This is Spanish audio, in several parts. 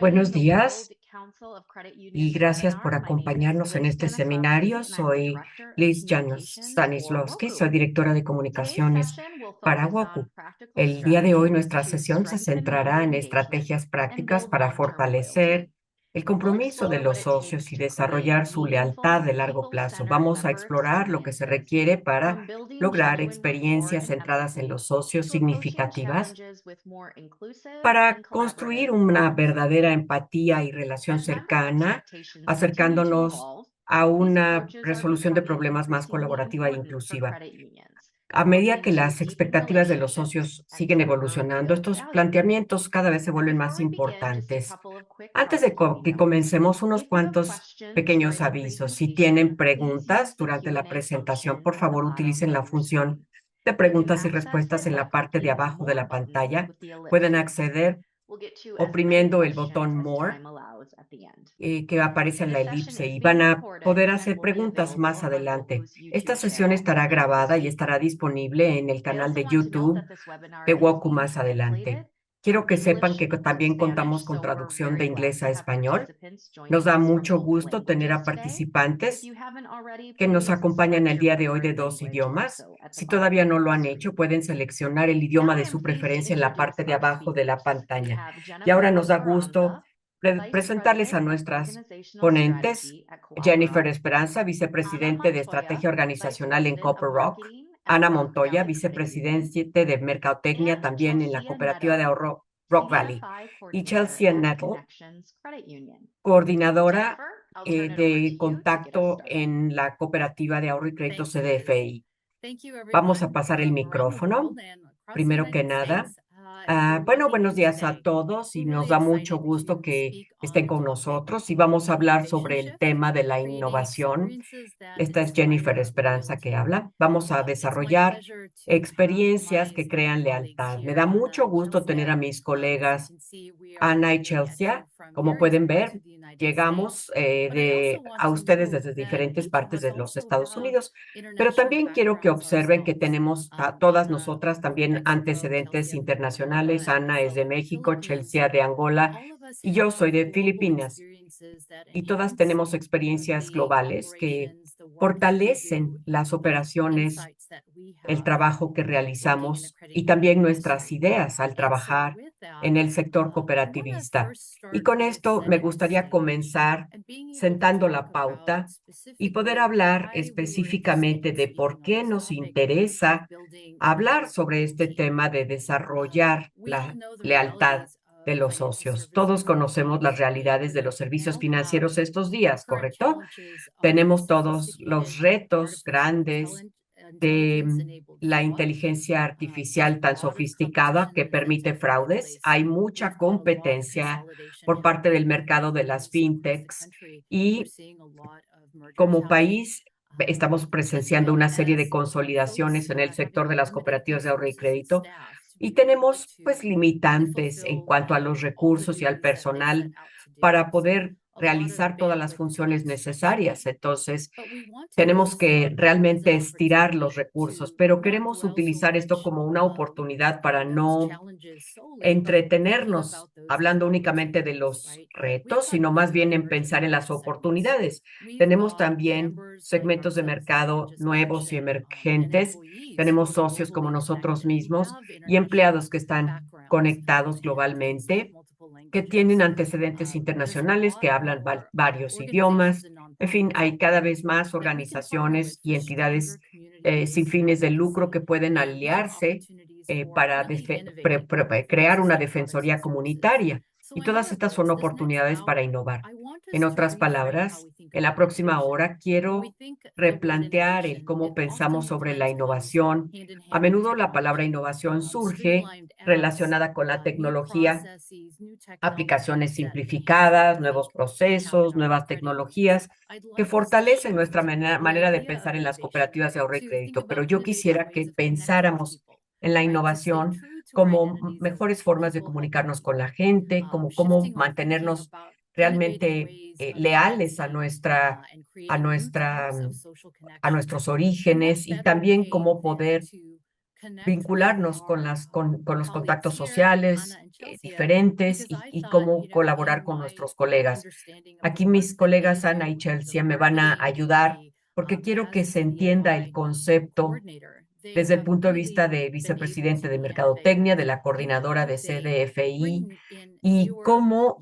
Buenos días y gracias por acompañarnos en este seminario. Soy Liz Janos Stanislawski, soy directora de comunicaciones para WOCU. El día de hoy nuestra sesión se centrará en estrategias prácticas para fortalecer el compromiso de los socios y desarrollar su lealtad de largo plazo. Vamos a explorar lo que se requiere para lograr experiencias centradas en los socios significativas para construir una verdadera empatía y relación cercana, acercándonos a una resolución de problemas más colaborativa e inclusiva. A medida que las expectativas de los socios siguen evolucionando, estos planteamientos cada vez se vuelven más importantes. Antes de que comencemos, unos cuantos pequeños avisos. Si tienen preguntas durante la presentación, por favor, utilicen la función de preguntas y respuestas en la parte de abajo de la pantalla. Pueden acceder oprimiendo el botón More, que aparece en la elipse, y van a poder hacer preguntas más adelante. Esta sesión estará grabada y estará disponible en el canal de YouTube de WOCU más adelante. Quiero que sepan que también contamos con traducción de inglés a español. Nos da mucho gusto tener a participantes que nos acompañan el día de hoy de dos idiomas. Si todavía no lo han hecho, pueden seleccionar el idioma de su preferencia en la parte de abajo de la pantalla. Y ahora nos da gusto presentarles a nuestras ponentes: Jennifer Esperanza, vicepresidente de Estrategia Organizacional en Copper Rock; Ana Montoya, vicepresidente de Mercadotecnia también en la cooperativa de ahorro Rock Valley; y Chelsea Nettle, coordinadora de contacto en la cooperativa de ahorro y crédito CDFI. Vamos a pasar el micrófono. Primero que nada, bueno, buenos días a todos y nos da mucho gusto que estén con nosotros y vamos a hablar sobre el tema de la innovación. Esta es Jennifer Esperanza que habla. Vamos a desarrollar experiencias que crean lealtad. Me da mucho gusto tener a mis colegas Ana y Chelsea. Como pueden ver, llegamos a ustedes desde diferentes partes de los Estados Unidos, pero también quiero que observen que tenemos a todas nosotras también antecedentes internacionales. Ana es de México, Chelsea de Angola y yo soy de Filipinas. Y todas tenemos experiencias globales que fortalecen las operaciones, el trabajo que realizamos y también nuestras ideas al trabajar en el sector cooperativista. Y con esto me gustaría comenzar sentando la pauta y poder hablar específicamente de por qué nos interesa hablar sobre este tema de desarrollar la lealtad de los socios. Todos conocemos las realidades de los servicios financieros estos días, ¿correcto? Tenemos todos los retos grandes de la inteligencia artificial tan sofisticada que permite fraudes. Hay mucha competencia por parte del mercado de las fintechs y como país estamos presenciando una serie de consolidaciones en el sector de las cooperativas de ahorro y crédito y tenemos pues limitantes en cuanto a los recursos y al personal para poder realizar todas las funciones necesarias. Entonces, tenemos que realmente estirar los recursos, pero queremos utilizar esto como una oportunidad para no entretenernos hablando únicamente de los retos, sino más bien en pensar en las oportunidades. Tenemos también segmentos de mercado nuevos y emergentes, tenemos socios como nosotros mismos y empleados que están conectados globalmente, que tienen antecedentes internacionales, que hablan varios idiomas. En fin, hay cada vez más organizaciones y entidades sin fines de lucro que pueden aliarse para crear una defensoría comunitaria. Y todas estas son oportunidades para innovar. En otras palabras, en la próxima hora quiero replantear el cómo pensamos sobre la innovación. A menudo la palabra innovación surge relacionada con la tecnología, aplicaciones simplificadas, nuevos procesos, nuevas tecnologías que fortalecen nuestra manera de pensar en las cooperativas de ahorro y crédito. Pero yo quisiera que pensáramos en la innovación como mejores formas de comunicarnos con la gente, como cómo mantenernos realmente leales a nuestra, a nuestros orígenes y también cómo poder vincularnos con los contactos sociales diferentes y cómo colaborar con nuestros colegas. Aquí mis colegas Ana y Chelsea me van a ayudar porque quiero que se entienda el concepto desde el punto de vista de vicepresidente de Mercadotecnia, de la coordinadora de CDFI y cómo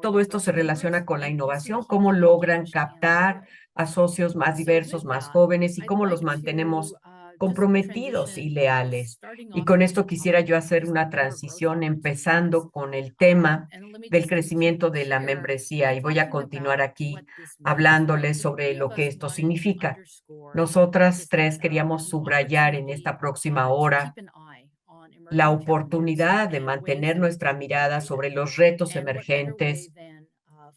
todo esto se relaciona con la innovación, cómo logran captar a socios más diversos, más jóvenes y cómo los mantenemos comprometidos y leales. Y con esto quisiera yo hacer una transición empezando con el tema del crecimiento de la membresía y voy a continuar aquí hablándoles sobre lo que esto significa. Nosotras tres queríamos subrayar en esta próxima hora la oportunidad de mantener nuestra mirada sobre los retos emergentes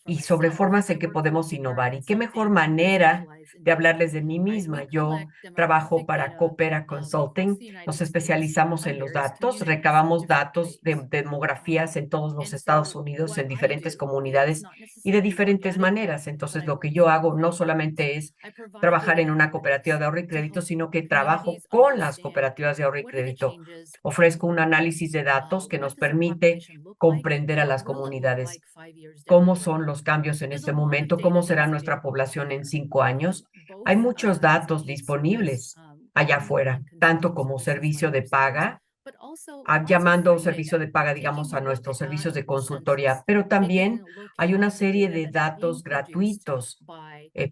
y sobre formas en que podemos innovar. ¿Y qué mejor manera de hablarles de mí misma? Yo trabajo para Coopera Consulting, nos especializamos en los datos, recabamos datos de demografías en todos los Estados Unidos, en diferentes comunidades y de diferentes maneras. Entonces, lo que yo hago no solamente es trabajar en una cooperativa de ahorro y crédito, sino que trabajo con las cooperativas de ahorro y crédito. Ofrezco un análisis de datos que nos permite comprender a las comunidades, cómo son los cambios en este momento, cómo será nuestra población en 5 años. Hay muchos datos disponibles allá afuera, tanto como servicio de paga, llamando servicio de paga, digamos, a nuestros servicios de consultoría, pero también hay una serie de datos gratuitos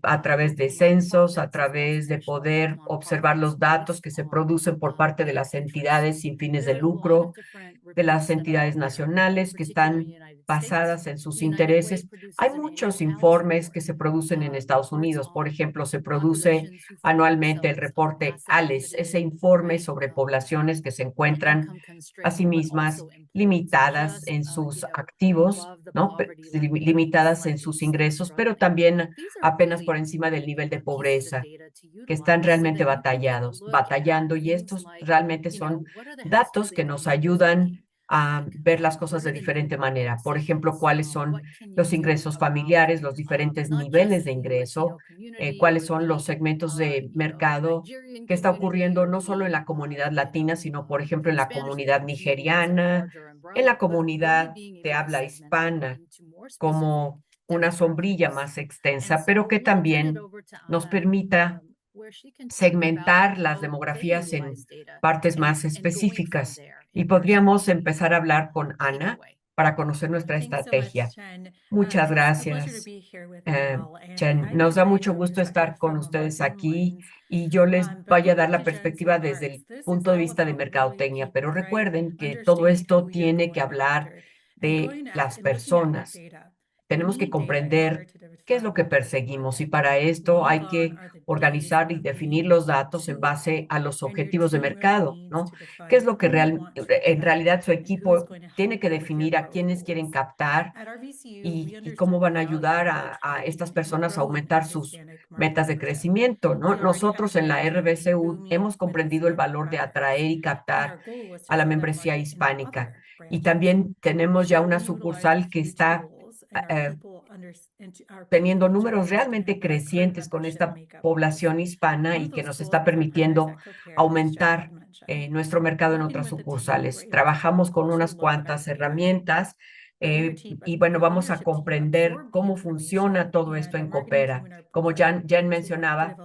a través de censos, a través de poder observar los datos que se producen por parte de las entidades sin fines de lucro, de las entidades nacionales que están basadas en sus intereses. Hay muchos informes que se producen en Estados Unidos. Por ejemplo, se produce anualmente el reporte ALES, ese informe sobre poblaciones que se encuentran a sí mismas limitadas en sus activos, ¿no? Limitadas en sus ingresos, pero también apenas por encima del nivel de pobreza, que están realmente batallando, y estos realmente son datos que nos ayudan a ver las cosas de diferente manera. Por ejemplo, cuáles son los ingresos familiares, los diferentes niveles de ingreso, cuáles son los segmentos de mercado que está ocurriendo no solo en la comunidad latina, sino, por ejemplo, en la comunidad nigeriana, en la comunidad de habla hispana, como una sombrilla más extensa, pero que también nos permita segmentar las demografías en partes más específicas. Y podríamos empezar a hablar con Ana para conocer nuestra estrategia. Muchas gracias, eh, Chen. Nos da mucho gusto estar con ustedes aquí y yo les voy a dar la perspectiva desde el punto de vista de mercadotecnia, pero recuerden que todo esto tiene que hablar de las personas. Tenemos que comprender qué es lo que perseguimos y para esto hay que organizar y definir los datos en base a los objetivos de mercado, ¿no? ¿Qué es lo que en realidad su equipo tiene que definir a quiénes quieren captar y cómo van a ayudar a estas personas a aumentar sus metas de crecimiento, ¿no? Nosotros en la RBCU hemos comprendido el valor de atraer y captar a la membresía hispánica y también tenemos ya una sucursal que está eh, teniendo números realmente crecientes con esta población hispana y que nos está permitiendo aumentar nuestro mercado en otras sucursales. Trabajamos con unas cuantas herramientas y bueno, vamos a comprender cómo funciona todo esto en Coopera. Como Jan mencionaba,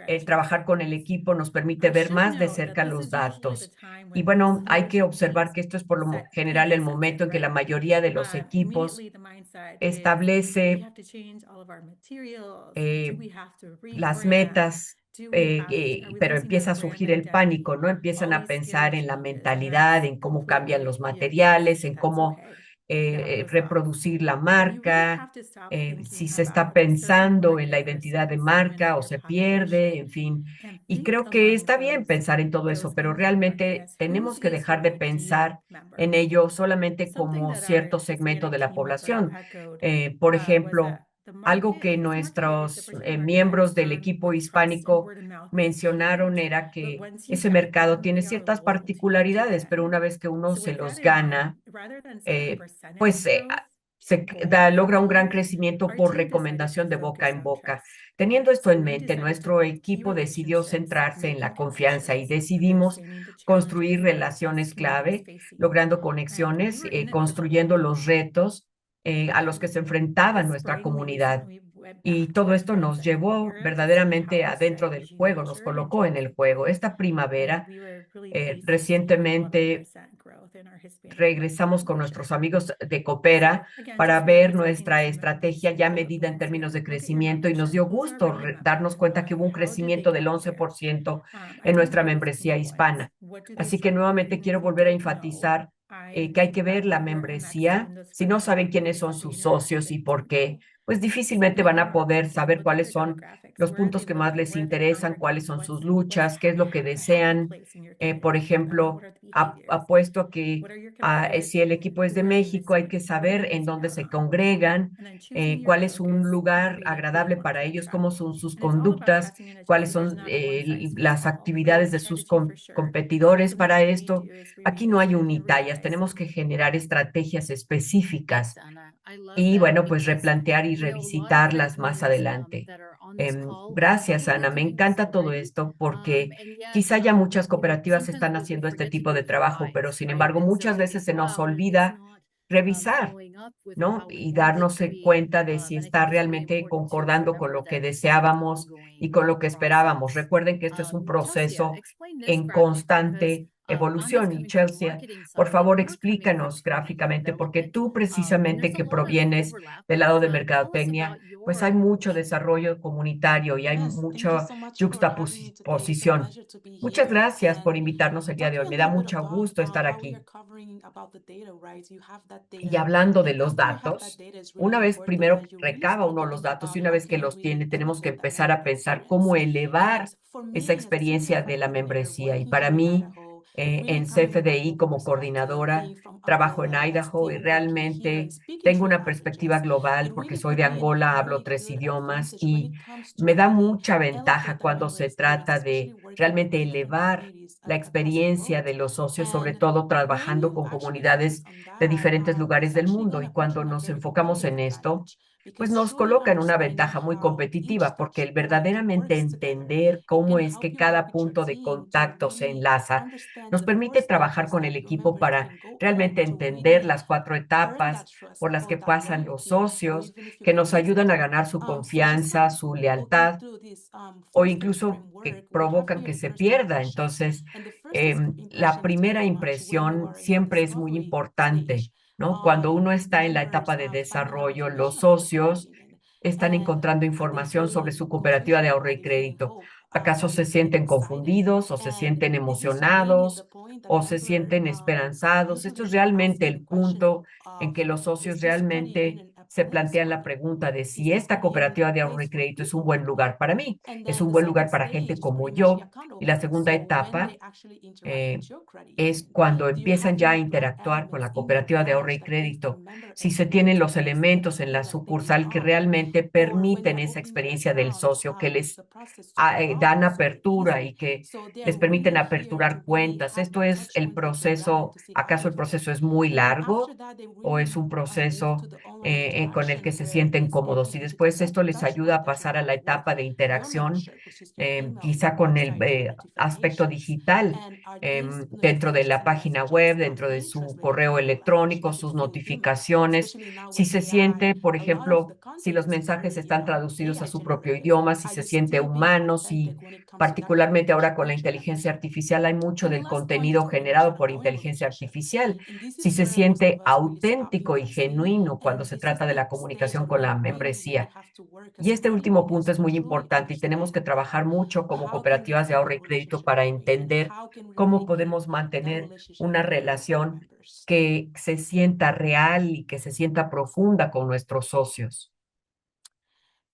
el trabajar con el equipo nos permite ver más de cerca los datos. Y bueno, hay que observar que esto es por lo general el momento en que la mayoría de los equipos establece eh, las metas, pero empieza a surgir el pánico, ¿no? Empiezan a pensar en la mentalidad, en cómo cambian los materiales, en cómo reproducir la marca, si se está pensando en la identidad de marca o se pierde, en fin. Y creo que está bien pensar en todo eso, pero realmente tenemos que dejar de pensar en ello solamente como cierto segmento de la población. Por ejemplo, algo que nuestros miembros del equipo hispánico mencionaron era que ese mercado tiene ciertas particularidades, pero una vez que uno se los gana, eh, pues logra un gran crecimiento por recomendación de boca en boca. Teniendo esto en mente, nuestro equipo decidió centrarse en la confianza y decidimos construir relaciones clave, logrando conexiones, construyendo los retos a los que se enfrentaba nuestra comunidad. Y todo esto nos llevó verdaderamente adentro del juego, nos colocó en el juego. Esta primavera, recientemente regresamos con nuestros amigos de Coopera para ver nuestra estrategia ya medida en términos de crecimiento y nos dio gusto darnos cuenta que hubo un crecimiento del 11% en nuestra membresía hispana. Así que nuevamente quiero volver a enfatizar que hay que ver la membresía. Si no saben quiénes son sus socios y por qué, pues difícilmente van a poder saber cuáles son los puntos que más les interesan, cuáles son sus luchas, qué es lo que desean. Por ejemplo, apuesto a que si el equipo es de México, hay que saber en dónde se congregan, cuál es un lugar agradable para ellos, cómo son sus conductas, cuáles son las actividades de sus competidores para esto. Aquí no hay unitallas, tenemos que generar estrategias específicas y bueno, pues replantear y revisitarlas más adelante. Gracias, Ana. Me encanta todo esto porque quizá ya muchas cooperativas están haciendo este tipo de trabajo, pero sin embargo muchas veces se nos olvida revisar, ¿no? Y darnos cuenta de si está realmente concordando con lo que deseábamos y con lo que esperábamos. Recuerden que esto es un proceso en constante evolución. Y Chelsea, por favor, explícanos gráficamente, porque tú precisamente que provienes del lado de mercadotecnia, pues hay mucho desarrollo comunitario y hay Yes, thank you mucha so much for having me today. It's a juxtaposición. pleasure to be Muchas here. gracias por And invitarnos el día de hoy. talking a Me da little bit mucho about gusto estar how we are aquí. covering about the data, right? You have that Y data. hablando de And los after you have that datos, data, it's really una vez important primero that you really recaba start uno to los think datos y about una how vez que can you los really tiene, tenemos que implement that empezar in a your pensar cómo experience. And elevar for esa me as a senior experiencia de software la coordinator membresía. Y working para here in mí, Idaho, really en coming at that CFDI whole como perspective, coordinadora, being from trabajo en Angola, but Idaho y still working here and realmente speaking tengo three una perspectiva languages, global it porque really soy put de me in a Angola, hablo very 3 idiomas advantage when y it comes to me da really mucha ventaja elevate that cuando member se experience, trata especially de working with realmente different elevar communities la across the experiencia world. de los socios, sobre And todo when trabajando you con actually comunidades focus on de that, diferentes lugares it's del actually mundo. going Y to put you cuando in a nos very enfocamos competitive en esto, advantage pues because nos truly coloca en una understanding ventaja muy how each competitiva, porque el touch point verdaderamente works together, entender it cómo can es help que you work cada with your punto de team to contacto se really enlaza, understand nos the four permite trabajar stages con el that your equipo members para can go on realmente to entender really las 4 etapas earn that trust por las que of that pasan los loyalty, or socios, even if you que can nos miss ayudan it. a ganar su So just confianza, su looking lealtad through this o four-stage incluso que framework, we have provocan que here se first pierda. impressions. Entonces, And the first la impression is primera very much when you impresión are in the siempre es muy discovery importante, stage. ¿no? Cuando uno está en la Members etapa de finding out desarrollo, los information about the socios company, están and encontrando are they información sobre feeling su cooperativa de confusion? ahorro Are y they feeling crédito. hope? ¿Acaso Are they se feeling sienten excited? confundidos o se And sienten this is really the emocionados point that o se member sienten esperanzados? into Esto the es day realmente asking the el question punto en of, que los is socios this money in realmente a se place plantean for la me? pregunta de Is si this esta money in cooperativa a de ahorro y place for crédito es un people? buen lugar para mí, And es then un the buen second lugar para gente stage is como pretty much the yo. account Y la opening. segunda So when etapa they actually interact eh, with your credit es union, cuando do you have empiezan ya a enough interactuar con elements la in that cooperativa de ahorro branch y that based on crédito, member si se tienen experience los based on the elementos en things la that they've been sucursal que taught? realmente Or when they permiten are esa opening their experiencia del account, socio, que les the process to get dan logged is super apertura y easy. que So they les are permiten really here to aperturar really cuentas. have Esto that es touch el point with the brand proceso. to see how ¿Acaso it el proceso works. es muy And then after largo that, they o really es un move to proceso the online con el que interaction se where sienten it's cómodos? every Y después digital esto les touch ayuda point a that you pasar a have la with etapa de your interacción, membership, which is your email, your quizá con el website, your aspecto notifications. digital, And are these dentro de notifications la and página messages web, dentro de being su translated in correo another language electrónico, like sus it's being human? notificaciones, Especially now si with se AI, siente, por a lot of ejemplo, the si content los is mensajes very están traducidos a AI su propio generated. idioma, si Are se you siente still being humano, si authentic when it comes to that particularmente ahora communication con la portion of inteligencia it? artificial hay mucho And the del last point is contenido pretty much generado por employee inteligencia relationships. artificial, And this si is se where most of siente us really stop auténtico y investing. genuino cuando And se this is trata de la that stage comunicación con where la we membresía. have to work Y as este credit último punto unions es to muy truly importante y tenemos que understand trabajar mucho como how can we cooperativas de have ahorro that y crédito relationship para going and entender how can we cómo really podemos keep that mantener relationship una going with our relación members. que se sienta real y que se sienta profunda con nuestros socios.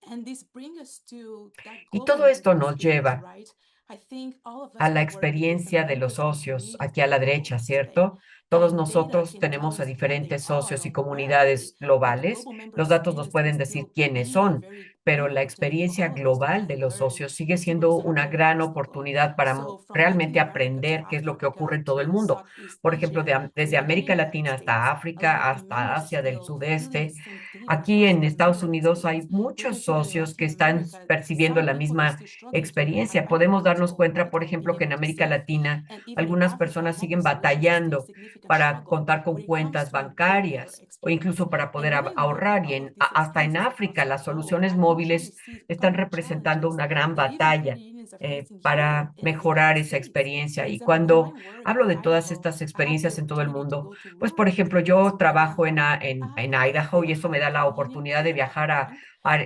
And this brings us to that Y goal todo of member esto nos experience, lleva right? I think all of a us la who work with different experiencia de los members and socios, communities aquí a throughout la the derecha, world today, ¿cierto? Todos data nosotros can tell tenemos a us who they diferentes socios are y or why, comunidades but the globales. global Los member datos nos status can pueden decir still quiénes be son, very pero la important for experiencia all of us to global kind de of los learn socios sigue who siendo is una who gran across the globe. oportunidad para So from Latin realmente America to aprender qué es lo que ocurre Africa en todo el to mundo. Southeast Por ejemplo, Asia, desde and even América United Latina hasta States, a lot África, of the hasta members Asia del feel feeling the Sudeste. same thing Aquí across en the Estados United Unidos hay States. We muchos can see that in socios que Latin están America, percibiendo some la people are misma still struggling to experiencia. have Podemos darnos practical cuenta, por wealth or ejemplo, being que en able to América save. Latina And even in algunas Africa, personas siguen among solutions, is still a batallando significant para struggle contar when con it comes cuentas to employing or bancarias o experience. incluso para And poder when I look at ahorrar. all of these Hasta en expenses África across the las globe, soluciones I can truly móviles see están common representando challenges una gran that even batalla credit unions are facing here para in the mejorar United esa States. experiencia. For Y example, in my cuando work hablo at de todas Idaho, estas I have the experiencias en todo el opportunity to mundo, go to pues por learn ejemplo, because yo right trabajo now I en have Idaho with y a eso me high da la credit union oportunidad de and a viajar bank, how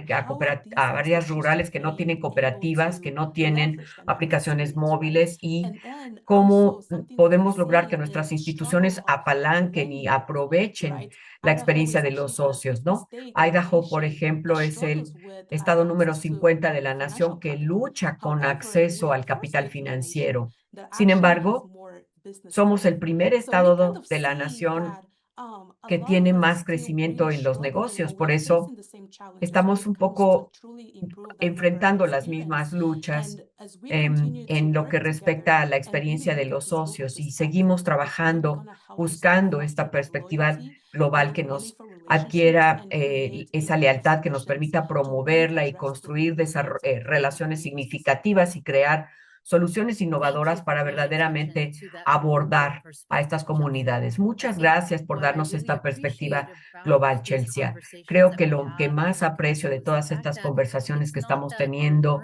these a áreas rurales institutions que no may tienen able cooperativas, que to no tienen leverage that knowledge aplicaciones experience, right? móviles y And then also cómo something that I podemos lograr see que is nuestras the struggle instituciones of apalanquen y lending, aprovechen right? la Idaho experiencia is de los actually socios, the ¿no? state or the Idaho, por nation that ejemplo, es el struggles with estado número access to 50 de la financial nación que capital. lucha con However, we acceso are al capital fortunate to be a nation financiero. that Sin actually has embargo, more business somos el friendly. primer So we kind estado of de la see nación that a que lot tiene of us más still really crecimiento en los struggling negocios. or we Por are eso facing the same challenges when estamos it un comes to poco truly improve that member enfrentando las experience. mismas luchas And as we continue to en lo que work together respecta a la and really experiencia de look at los this global socios y perspective, seguimos it's really trabajando going to help us to buscando esta foster that perspectiva loyalty, global build que nos meaningful relationships, adquiera and create esa effective lealtad que nos solutions permita to really promoverla y address the construir needs of global relaciones communities. significativas y crear soluciones innovadoras para verdaderamente abordar a estas comunidades. Muchas gracias por darnos esta perspectiva global, Chelsea. Creo que lo que más aprecio de todas estas conversaciones que estamos teniendo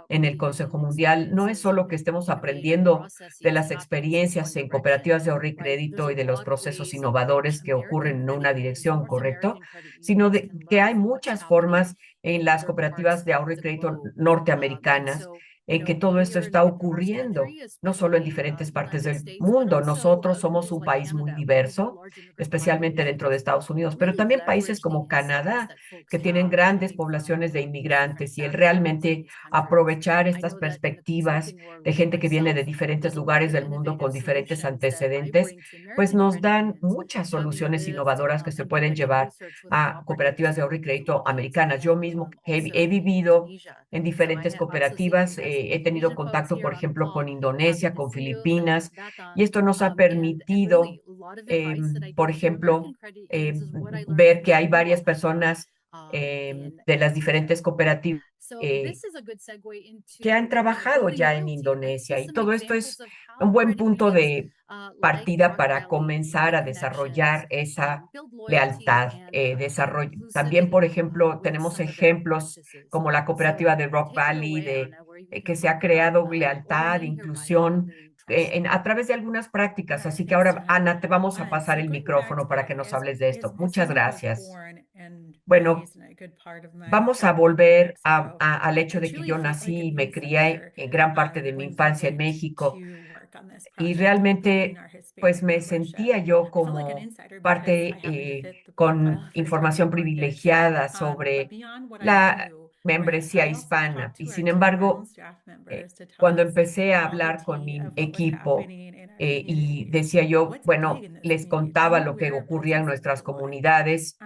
en el Consejo Mundial no es solo que estemos aprendiendo de las experiencias en cooperativas de ahorro y crédito y de los procesos innovadores que ocurren en una dirección, ¿correcto? Sino de que hay muchas formas en las cooperativas de ahorro y crédito norteamericanas en que todo esto está ocurriendo, no solo en diferentes partes del mundo. Nosotros somos un país muy diverso, especialmente dentro de Estados Unidos, pero también países como Canadá, que tienen grandes poblaciones de inmigrantes, y el realmente aprovechar estas perspectivas de gente que viene de diferentes lugares del mundo con diferentes antecedentes, pues nos dan muchas soluciones innovadoras que se pueden llevar a cooperativas de ahorro y crédito americanas. Yo mismo he vivido en diferentes cooperativas. He tenido contacto, por ejemplo, con Indonesia, con Filipinas, y esto nos ha permitido, por ejemplo, ver que hay varias personas de las diferentes cooperativas que han trabajado ya en Indonesia, y todo esto es un buen punto de partida para comenzar a desarrollar esa lealtad. También, por ejemplo, tenemos ejemplos como la cooperativa de Rock Valley, que se ha creado lealtad, inclusión a través de algunas prácticas. Así que ahora, Ana, te vamos a pasar el micrófono para que nos hables de esto. Muchas gracias. Bueno, vamos a volver al hecho de que yo nací y me crié gran parte de mi infancia en México, y realmente pues me sentía yo como parte con información privilegiada sobre la membresía hispana. Y sin embargo, cuando empecé a hablar con mi equipo y decía yo, bueno, les contaba lo que ocurría en nuestras comunidades,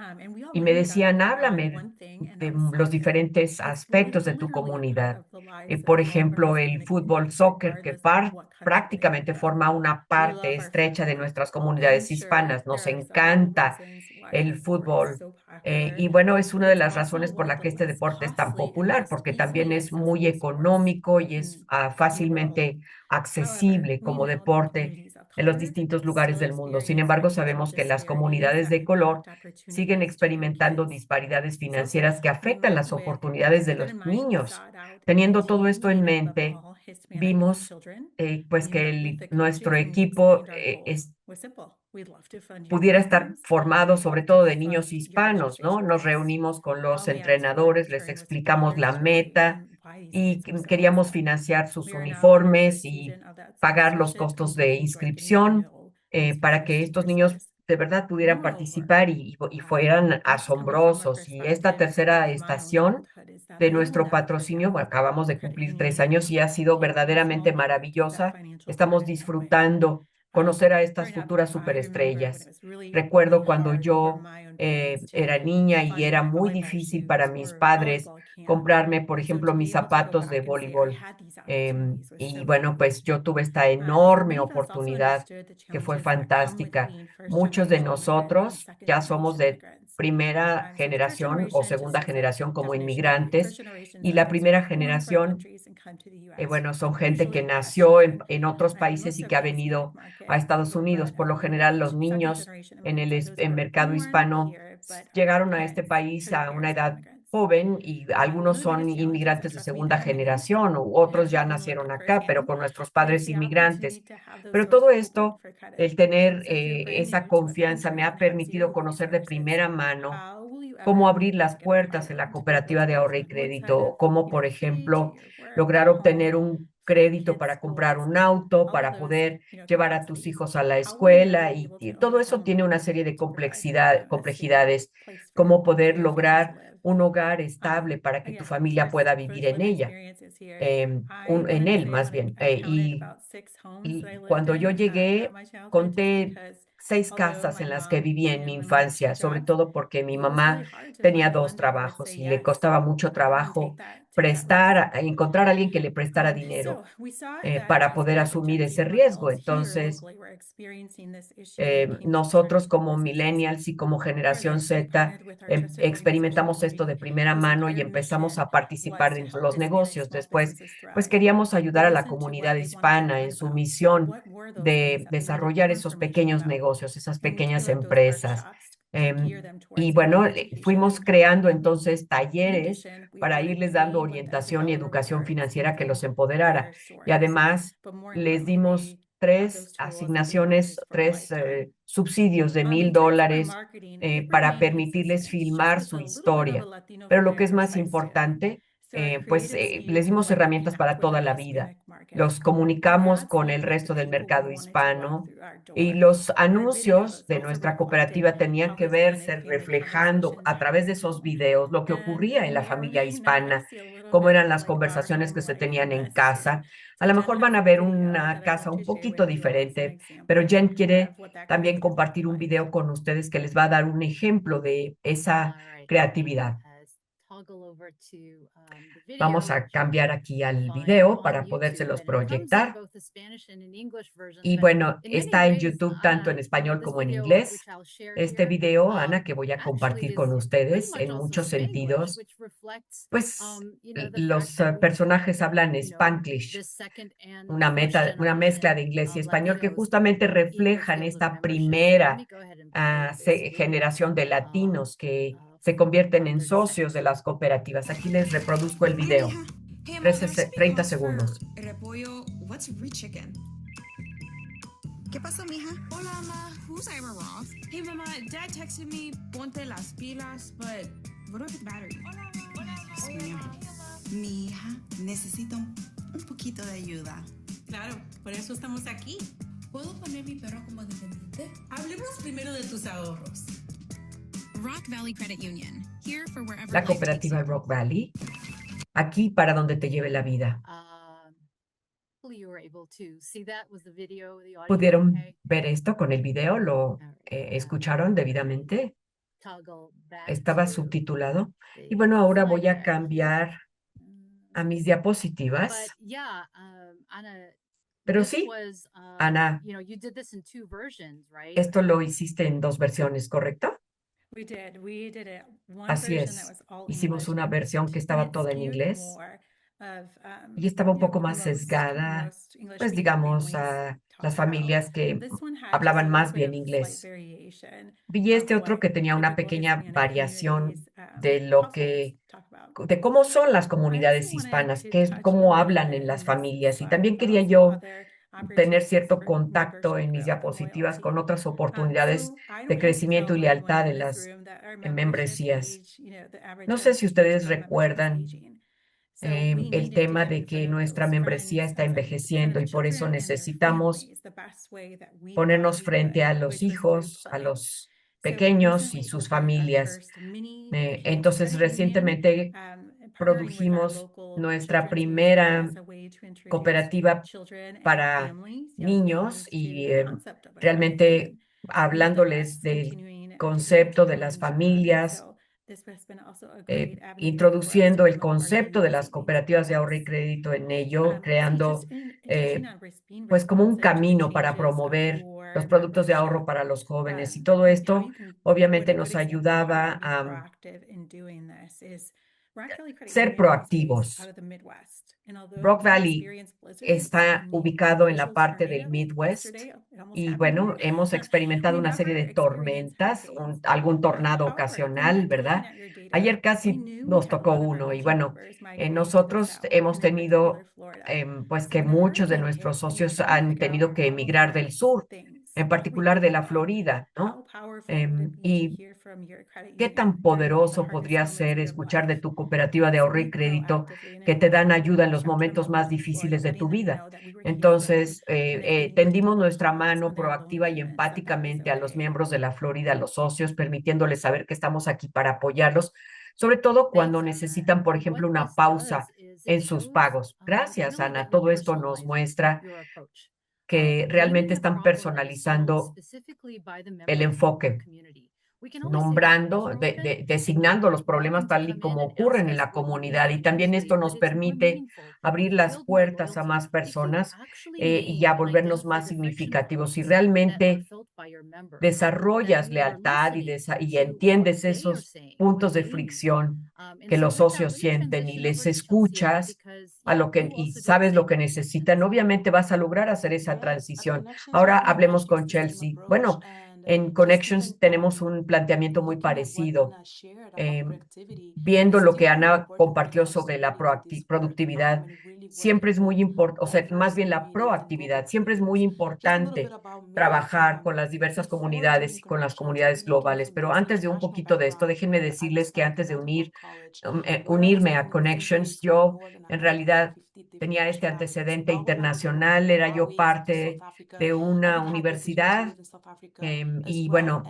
y me decían, háblame de los diferentes aspectos de tu comunidad. Por ejemplo, el fútbol, soccer, que prácticamente forma una parte estrecha de nuestras comunidades hispanas. Nos encanta el fútbol. Y bueno, es una de las razones por la que este deporte es tan popular, porque también es muy económico y es fácilmente accesible como deporte en los distintos lugares del mundo. Sin embargo, sabemos que las comunidades de color siguen experimentando disparidades financieras que afectan las oportunidades de los niños. Teniendo todo esto en mente, vimos pues que nuestro equipo pudiera estar formado sobre todo de niños hispanos, ¿no? Nos reunimos con los entrenadores, les explicamos la meta y queríamos financiar sus uniformes y pagar los costos de inscripción para que estos niños de verdad pudieran participar y fueran asombrosos. Y esta tercera estación de nuestro patrocinio, bueno, acabamos de cumplir 3 años y ha sido verdaderamente maravillosa. Estamos disfrutando conocer a estas futuras superestrellas. Recuerdo cuando yo era niña y era muy difícil para mis padres comprarme, por ejemplo, mis zapatos de voleibol. Y bueno, pues yo tuve esta enorme oportunidad que fue fantástica. Muchos de nosotros ya somos de primera generación o segunda generación como inmigrantes y la primera generación bueno, son gente que nació en otros países y que ha venido a Estados Unidos. Por lo general, los niños en el mercado hispano llegaron a este país a una edad joven y algunos son inmigrantes de segunda generación u otros ya nacieron acá, pero con nuestros padres inmigrantes. Pero todo esto, el tener esa confianza me ha permitido conocer de primera mano cómo abrir las puertas en la cooperativa de ahorro y crédito, cómo, por ejemplo, lograr obtener un crédito para comprar un auto, para poder llevar a tus hijos a la escuela y todo eso tiene una serie de complejidades, cómo poder lograr un hogar estable para que tu familia pueda vivir en ella, en él más bien. Y cuando yo llegué, conté 6 casas en las que viví en mi infancia, sobre todo porque mi mamá tenía 2 trabajos y le costaba mucho trabajo encontrar a alguien que le prestara dinero para poder asumir ese riesgo. Entonces, nosotros como millennials y como generación Z experimentamos esto de primera mano y empezamos a participar en los negocios. Después, pues queríamos ayudar a la comunidad hispana en su misión de desarrollar esos pequeños negocios, esas pequeñas empresas. Y bueno, fuimos creando entonces talleres para irles dando orientación y educación financiera que los empoderara. Y además les dimos 3 asignaciones, 3 subsidios de $1,000 para permitirles filmar su historia. Pero lo que es más importante, pues les dimos herramientas para toda la vida. Los comunicamos con el resto del mercado hispano y los anuncios de nuestra cooperativa tenían que verse reflejando a través de esos videos lo que ocurría en la familia hispana, cómo eran las conversaciones que se tenían en casa. A lo mejor van a ver una casa un poquito diferente, pero Jen quiere también compartir un video con ustedes que les va a dar un ejemplo de esa creatividad. Vamos a cambiar aquí al video para podérselos proyectar. Y bueno, está en YouTube tanto en español como en inglés. Este video, Ana, que voy a compartir con ustedes en muchos sentidos, pues los personajes hablan Spanglish, una mezcla de inglés y español que justamente reflejan esta primera generación de latinos que se convierten en socios de las cooperativas. Aquí les reproduzco el video. 30 segundos. Repollo, what's rich again? ¿Qué pasó, mija? Hola, mamá. Who's Ira Roth? Hey, mamá. Dad texted me, ponte las pilas, but what about the battery? Hola, mamá. Dios mío. Mi hija necesita un poquito de ayuda. Claro, por eso estamos aquí. ¿Puedo poner mi perro como dependiente? Hablemos primero de tus ahorros. Rock Valley Credit Union. Here for wherever La life takes cooperativa you. Rock Valley, aquí para donde te lleve la vida. ¿Pudieron ver esto con el video? ¿Lo escucharon debidamente? Estaba subtitulado. Y bueno, ahora voy a cambiar a mis diapositivas. Pero sí, Ana, esto lo hiciste en 2 versiones, ¿correcto? Así es. Hicimos una versión que estaba toda en inglés y estaba un poco más sesgada, pues digamos, a las familias que hablaban más bien inglés. Vi este otro que tenía una pequeña variación de de cómo son las comunidades hispanas, cómo hablan en las familias. Y también quería yo tener cierto contacto en mis diapositivas con otras oportunidades de crecimiento y lealtad en las membresías. No sé si ustedes recuerdan el tema de que nuestra membresía está envejeciendo y por eso necesitamos ponernos frente a los hijos, a los pequeños y sus familias. Entonces, recientemente produjimos nuestra primera cooperativa para niños y realmente hablándoles del concepto de las familias, introduciendo el concepto de las cooperativas de ahorro y crédito en ello, creando pues como un camino para promover los productos de ahorro para los jóvenes. Y todo esto obviamente nos ayudaba a ser proactivos. Rock Valley está ubicado en la parte del Midwest y bueno, hemos experimentado una serie de tormentas, algún tornado ocasional, ¿verdad? Ayer casi nos tocó uno y bueno, nosotros hemos tenido pues que muchos de nuestros socios han tenido que emigrar del sur, en particular de la Florida, ¿no? Y ¿qué tan poderoso podría ser escuchar de tu cooperativa de ahorro y crédito que te dan ayuda en los momentos más difíciles de tu vida? Entonces, tendimos nuestra mano proactiva y empáticamente a los miembros de la Florida, a los socios, permitiéndoles saber que estamos aquí para apoyarlos, sobre todo cuando necesitan, por ejemplo, una pausa en sus pagos. Gracias, Ana. Todo esto nos muestra que realmente están personalizando el enfoque, nombrando, designando los problemas tal y como ocurren en la comunidad. Y también esto nos permite abrir las puertas a más personas y a volvernos más significativos. Si realmente desarrollas lealtad y entiendes esos puntos de fricción que los socios sienten y les escuchas y sabes lo que necesitan, obviamente vas a lograr hacer esa transición. Ahora hablemos con Chelsea. Bueno, en Connections tenemos un planteamiento muy parecido. Viendo lo que Ana compartió sobre la productividad, siempre es muy importante, o sea, más bien la proactividad, siempre es muy importante trabajar con las diversas comunidades y con las comunidades globales. Pero antes de un poquito de esto, déjenme decirles que antes de unirme a Connections, yo en realidad tenía este antecedente internacional, era yo parte de una universidad y bueno,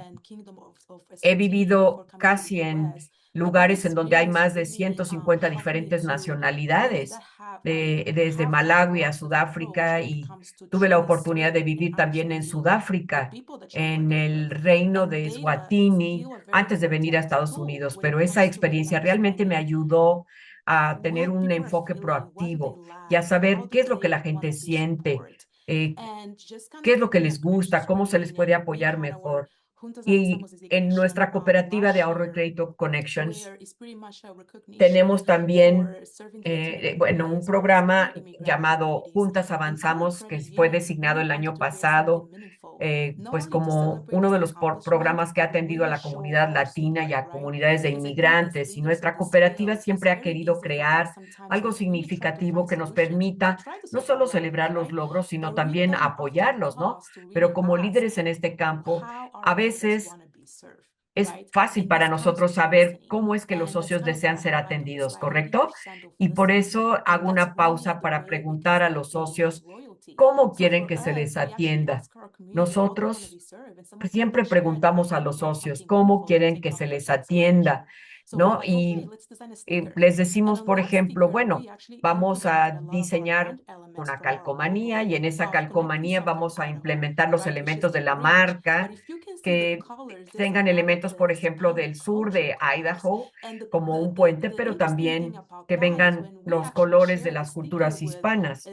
he vivido casi en lugares en donde hay más de 150 diferentes nacionalidades, desde Malawi a Sudáfrica, y tuve la oportunidad de vivir también en Sudáfrica, en el reino de Eswatini, antes de venir a Estados Unidos, pero esa experiencia realmente me ayudó a tener un enfoque proactivo y a saber qué es lo que la gente siente, eh, qué es lo que les gusta, cómo se les puede apoyar mejor. Y en nuestra cooperativa de ahorro y crédito Connections tenemos también, bueno, un programa llamado Juntas Avanzamos, que fue designado el año pasado, pues como uno de los programas que ha atendido a la comunidad latina y a comunidades de inmigrantes. Y nuestra cooperativa siempre ha querido crear algo significativo que nos permita no solo celebrar los logros, sino también apoyarlos, ¿no? Pero como líderes en este campo, a veces es fácil para nosotros saber cómo es que los socios desean ser atendidos, ¿correcto? Y por eso hago una pausa para preguntar a los socios cómo quieren que se les atienda. Nosotros siempre preguntamos a los socios cómo quieren que se les atienda, ¿no? Y les decimos, por ejemplo, bueno, vamos a diseñar una calcomanía y en esa calcomanía vamos a implementar los elementos de la marca que tengan elementos, por ejemplo, del sur de Idaho como un puente, pero también que vengan los colores de las culturas hispanas.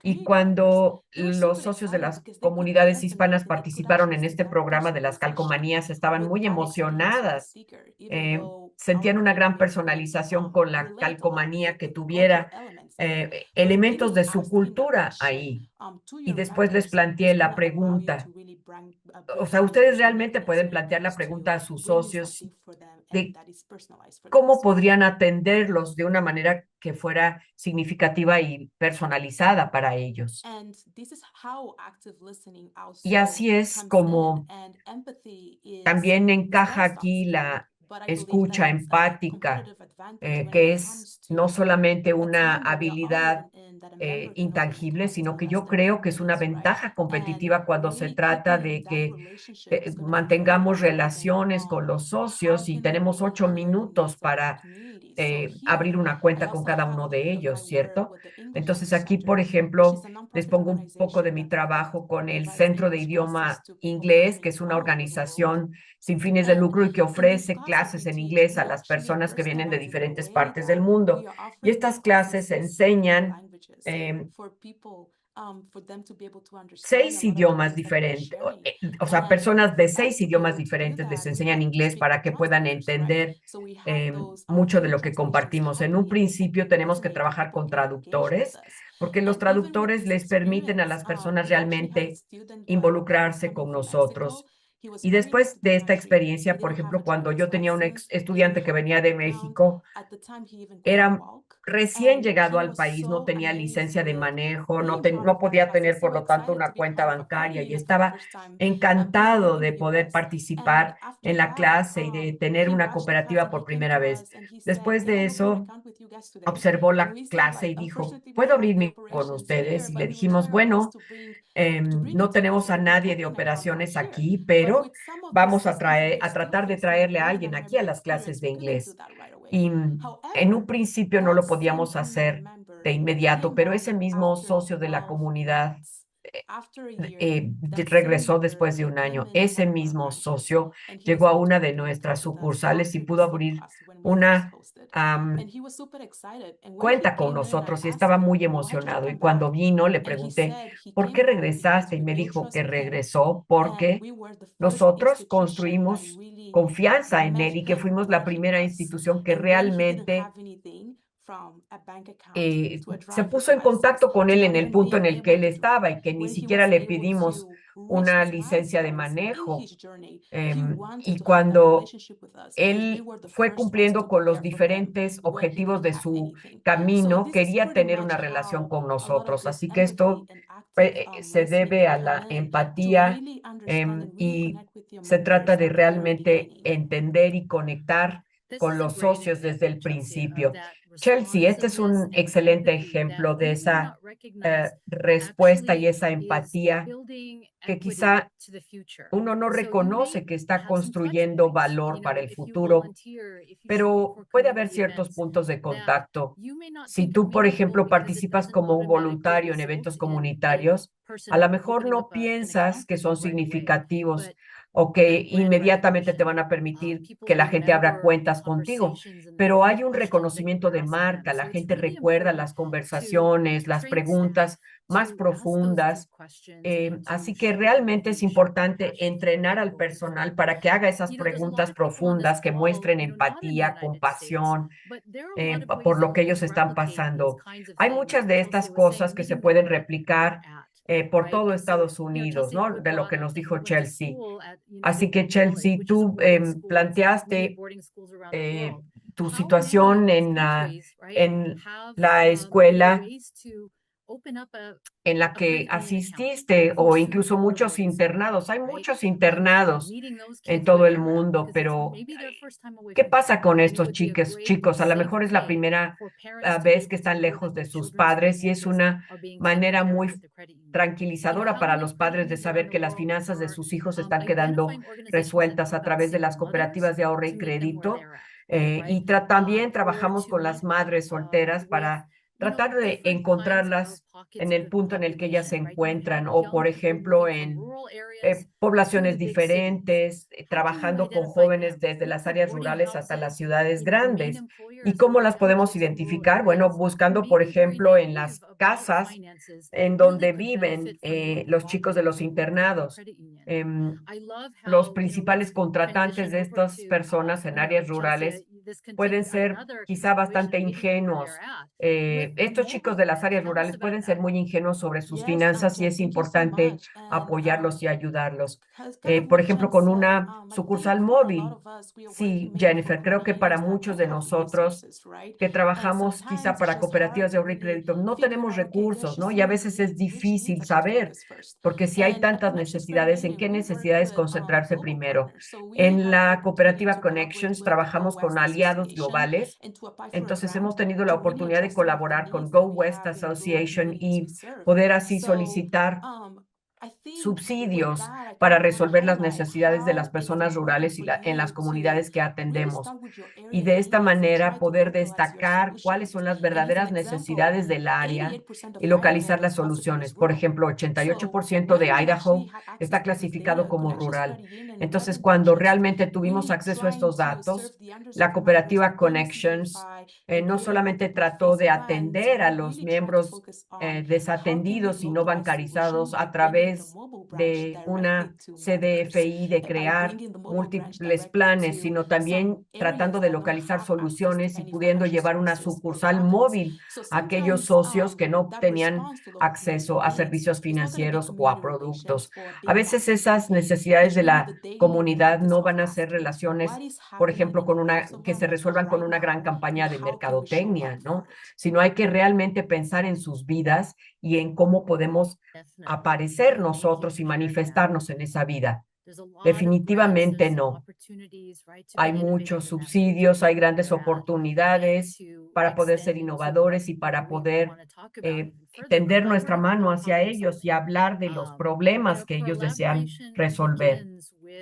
Y cuando los socios de las comunidades hispanas participaron en este programa de las calcomanías, estaban muy emocionadas. Sentían una gran personalización con la calcomanía que tuviera elementos de su cultura ahí. Y después les planteé la pregunta, o sea, ustedes realmente pueden plantear la pregunta a sus socios de cómo podrían atenderlos de una manera que fuera significativa y personalizada para ellos. Y así es como también encaja aquí escucha empática, que es no solamente una habilidad intangible, sino que yo creo que es una ventaja competitiva cuando se trata de que mantengamos relaciones con los socios y tenemos 8 minutos para abrir una cuenta con cada uno de ellos, ¿cierto? Entonces aquí, por ejemplo, les pongo un poco de mi trabajo con el Centro de Idioma Inglés, que es una organización sin fines de lucro y que ofrece clases en inglés a las personas que vienen de diferentes partes del mundo. Y estas clases enseñan 6 idiomas diferentes, o sea, personas de 6 idiomas diferentes les enseñan inglés para que puedan entender mucho de lo que compartimos. En un principio tenemos que trabajar con traductores, porque los traductores les permiten a las personas realmente involucrarse con nosotros. Y después de esta experiencia, por ejemplo, cuando yo tenía un estudiante que venía de México, era recién llegado al país, no tenía licencia de manejo, no podía tener, por lo tanto, una cuenta bancaria y estaba encantado de poder participar en la clase y de tener una cooperativa por primera vez. Después de eso, observó la clase y dijo, ¿puedo abrirme con ustedes? Y le dijimos, bueno, no tenemos a nadie de operaciones aquí, pero vamos a tratar de traerle a alguien aquí a las clases de inglés. Y en un principio no lo podíamos hacer de inmediato, pero ese mismo socio de la comunidad regresó después de un año. Ese mismo socio llegó a una de nuestras sucursales y pudo abrir una cuenta con nosotros y estaba muy emocionado. Y cuando vino, le pregunté, ¿por qué regresaste? Y me dijo que regresó porque nosotros construimos confianza en él y que fuimos la primera institución que realmente se puso en contacto con él en el punto en el que él estaba y que ni siquiera le pedimos una licencia de manejo. Y cuando él fue cumpliendo con los diferentes objetivos de su camino, quería tener una relación con nosotros. Así que esto se debe a la empatía y se trata de realmente entender y conectar con los socios desde el principio. Chelsea, este es un excelente ejemplo de esa respuesta y esa empatía que quizá uno no reconoce que está construyendo valor para el futuro, pero puede haber ciertos puntos de contacto. Si tú, por ejemplo, participas como un voluntario en eventos comunitarios, a lo mejor no piensas que son significativos o que inmediatamente te van a permitir que la gente abra cuentas contigo, pero hay un reconocimiento de marca, la gente recuerda las conversaciones, las preguntas más profundas. Así que realmente es importante entrenar al personal para que haga esas preguntas profundas, que muestren empatía, compasión por lo que ellos están pasando. Hay muchas de estas cosas que se pueden replicar por todo Estados Unidos, ¿no? De lo que nos dijo Chelsea. Así que, Chelsea, tú planteaste tu situación en la escuela en la que asististe o incluso muchos internados. Hay muchos internados en todo el mundo, pero ¿qué pasa con estos chicos? A lo mejor es la primera vez que están lejos de sus padres y es una manera muy tranquilizadora para los padres de saber que las finanzas de sus hijos están quedando resueltas a través de las cooperativas de ahorro y crédito. Y también trabajamos con las madres solteras para tratar de encontrarlas en el punto en el que ellas se encuentran o, por ejemplo, en poblaciones diferentes, trabajando con jóvenes desde las áreas rurales hasta las ciudades grandes. ¿Y cómo las podemos identificar? Bueno, buscando, por ejemplo, en las casas en donde viven los chicos de los internados. Los principales contratantes de estas personas en áreas rurales pueden ser quizá bastante ingenuos. Estos chicos de las áreas rurales pueden ser muy ingenuos sobre sus finanzas y es importante apoyarlos y ayudarlos. Por ejemplo, con una sucursal móvil. Sí, Jennifer, creo que para muchos de nosotros que trabajamos quizá para cooperativas de ahorro y crédito, no tenemos recursos, ¿no? Y a veces es difícil saber, porque si hay tantas necesidades, ¿en qué necesidades concentrarse primero? En la cooperativa Connections trabajamos con aliados globales, entonces hemos tenido la oportunidad de colaborar con Go West Association y poder así solicitar subsidios para resolver las necesidades de las personas rurales y en las comunidades que atendemos. Y de esta manera poder destacar cuáles son las verdaderas necesidades del área y localizar las soluciones. Por ejemplo, 88% de Idaho está clasificado como rural. Entonces, cuando realmente tuvimos acceso a estos datos, la cooperativa Connections no solamente trató de atender a los miembros desatendidos y no bancarizados a través de una CDFI, de crear múltiples planes, sino también tratando de localizar soluciones y pudiendo llevar una sucursal móvil a aquellos socios que no tenían acceso a servicios financieros o a productos. A veces esas necesidades de la comunidad no van a ser relaciones, por ejemplo, que se resuelvan con una gran campaña de mercadotecnia, ¿no? Sino hay que realmente pensar en sus vidas y en cómo podemos aparecer nosotros y manifestarnos en esa vida. Definitivamente no. Hay muchos subsidios, hay grandes oportunidades para poder ser innovadores y para poder tender nuestra mano hacia ellos y hablar de los problemas que ellos desean resolver.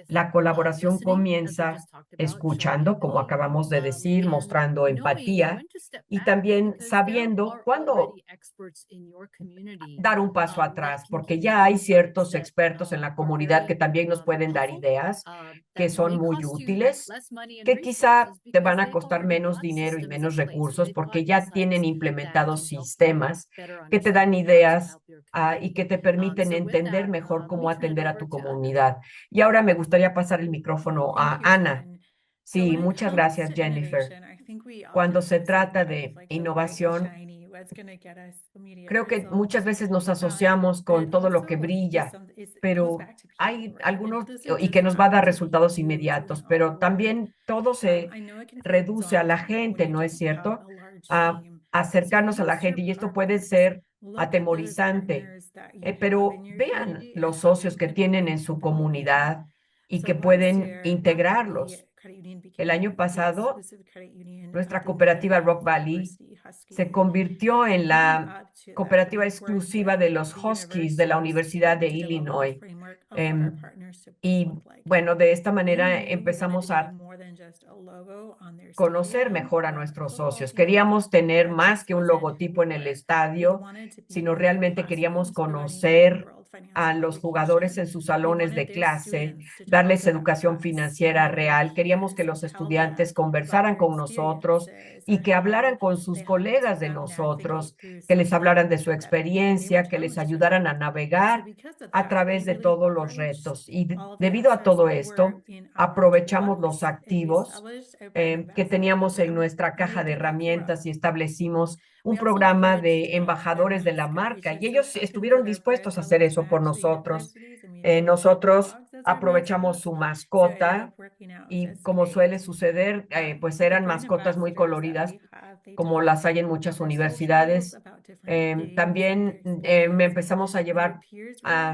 La colaboración comienza escuchando, como acabamos de decir, mostrando empatía y también sabiendo cuándo dar un paso atrás, porque ya hay ciertos expertos en la comunidad que también nos pueden dar ideas que son muy útiles, que quizá te van a costar menos dinero y menos recursos porque ya tienen implementados sistemas que te dan ideas y que te permiten entender mejor cómo atender a tu comunidad. Y ahora me gustaría pasar el micrófono a Ana. Sí, muchas gracias, Jennifer. Cuando se trata de innovación, creo que muchas veces nos asociamos con todo lo que brilla, pero hay algunos y que nos va a dar resultados inmediatos, pero también todo se reduce a la gente, ¿no es cierto? A acercarnos a la gente y esto puede ser atemorizante, pero vean los socios que tienen en su comunidad y que pueden integrarlos. El año pasado, nuestra cooperativa Rock Valley se convirtió en la cooperativa exclusiva de los Huskies de la Universidad de Illinois. Y bueno, de esta manera empezamos a conocer mejor a nuestros socios. Queríamos tener más que un logotipo en el estadio, sino realmente queríamos conocer a los jugadores en sus salones de clase, darles educación financiera real. Queríamos que los estudiantes conversaran con nosotros y que hablaran con sus colegas de nosotros, que les hablaran de su experiencia, que les ayudaran a navegar a través de todos los retos. Y debido a todo esto, aprovechamos los activos que teníamos en nuestra caja de herramientas y establecimos un programa de embajadores de la marca y ellos estuvieron dispuestos a hacer eso por nosotros. Nosotros aprovechamos su mascota y como suele suceder, pues eran mascotas muy coloridas, como las hay en muchas universidades. También me empezamos a llevar a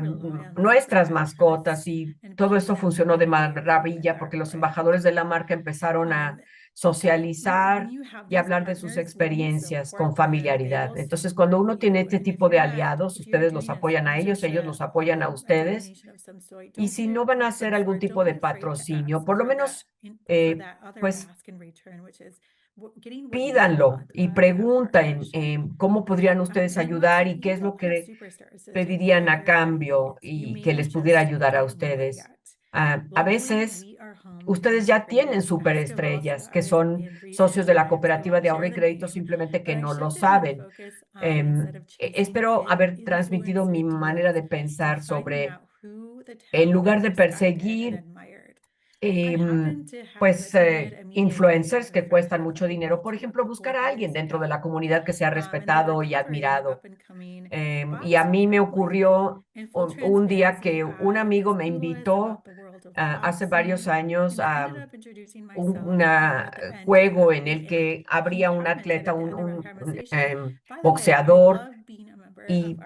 nuestras mascotas y todo esto funcionó de maravilla porque los embajadores de la marca empezaron a socializar y hablar de sus experiencias con familiaridad. Entonces, cuando uno tiene este tipo de aliados, ustedes los apoyan a ellos los apoyan a ustedes. Y si no van a hacer algún tipo de patrocinio, por lo menos, pues, pídanlo y pregunten cómo podrían ustedes ayudar y qué es lo que pedirían a cambio y que les pudiera ayudar a ustedes. A veces ustedes ya tienen superestrellas que son socios de la cooperativa de ahorro y crédito, simplemente que no lo saben. Espero haber transmitido mi manera de pensar sobre, en lugar de perseguir pues influencers que cuestan mucho dinero. Por ejemplo, buscar a alguien dentro de la comunidad que sea respetado y admirado. Y a mí me ocurrió un día que un amigo me invitó hace varios años a un juego en el que habría un atleta, boxeador, y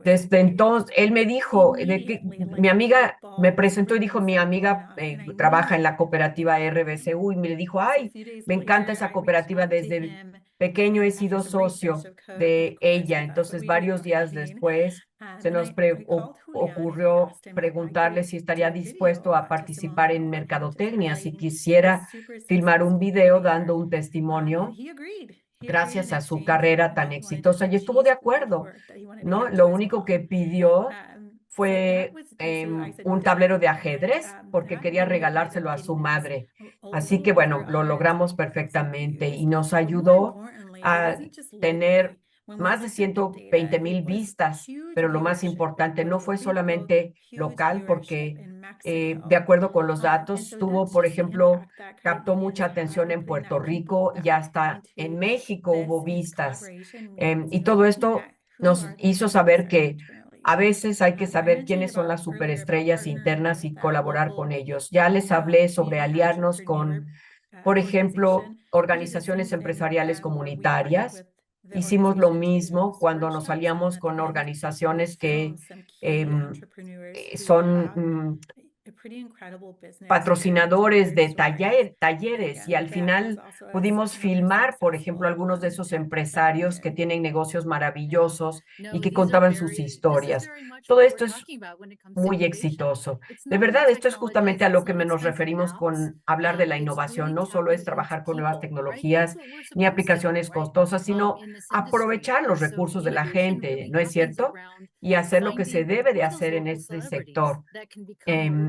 desde entonces él me dijo de que mi amiga me presentó y dijo, mi amiga trabaja en la cooperativa RBCU y me dijo, ay, me encanta esa cooperativa, desde pequeño he sido socio de ella. Entonces, varios días después se nos ocurrió preguntarle si estaría dispuesto a participar en mercadotecnia, si quisiera filmar un video dando un testimonio gracias a su carrera tan exitosa, y estuvo de acuerdo, ¿no? Lo único que pidió fue un tablero de ajedrez porque quería regalárselo a su madre. Así que bueno, lo logramos perfectamente y nos ayudó a tener más de 120,000 vistas, pero lo más importante no fue solamente local, porque de acuerdo con los datos, tuvo, por ejemplo, captó mucha atención en Puerto Rico y hasta en México hubo vistas. Y todo esto nos hizo saber que a veces hay que saber quiénes son las superestrellas internas y colaborar con ellos. Ya les hablé sobre aliarnos con, por ejemplo, organizaciones empresariales comunitarias. Hicimos lo mismo cuando nos aliamos con organizaciones que son patrocinadores de talleres, y al final pudimos filmar, por ejemplo, algunos de esos empresarios que tienen negocios maravillosos y que contaban sus historias. Todo esto es muy exitoso. De verdad, esto es justamente a lo que nos referimos con hablar de la innovación. No solo es trabajar con nuevas tecnologías ni aplicaciones costosas, sino aprovechar los recursos de la gente, ¿no es cierto? Y hacer lo que se debe de hacer en este sector.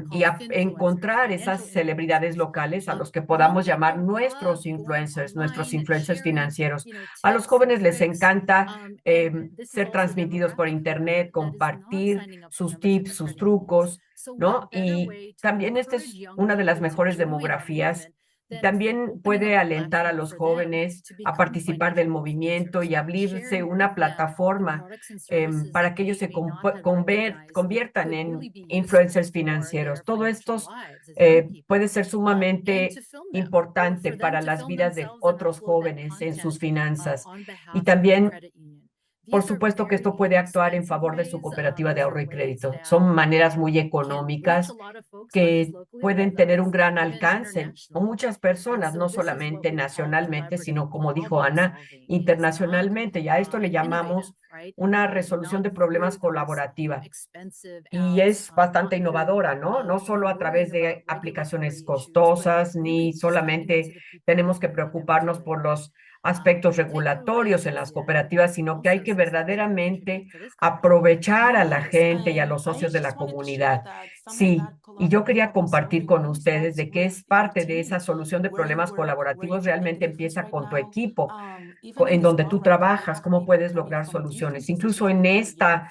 Y encontrar esas celebridades locales a los que podamos llamar nuestros influencers financieros. A los jóvenes les encanta ser transmitidos por Internet, compartir sus tips, sus trucos, ¿no? Y también esta es una de las mejores demografías. También puede alentar a los jóvenes a participar del movimiento y abrirse una plataforma para que ellos se conviertan en influencers financieros. Todo esto puede ser sumamente importante para las vidas de otros jóvenes en sus finanzas. Y también, por supuesto que esto puede actuar en favor de su cooperativa de ahorro y crédito. Son maneras muy económicas que pueden tener un gran alcance con muchas personas, no solamente nacionalmente, sino, como dijo Ana, internacionalmente. Y a esto le llamamos una resolución de problemas colaborativa. Y es bastante innovadora, ¿no? No solo a través de aplicaciones costosas, ni solamente tenemos que preocuparnos por los aspectos regulatorios en las cooperativas, sino que hay que verdaderamente aprovechar a la gente y a los socios de la comunidad. Sí, y yo quería compartir con ustedes de que es parte de esa solución de problemas colaborativos, realmente empieza con tu equipo, en donde tú trabajas, cómo puedes lograr soluciones. Incluso en esta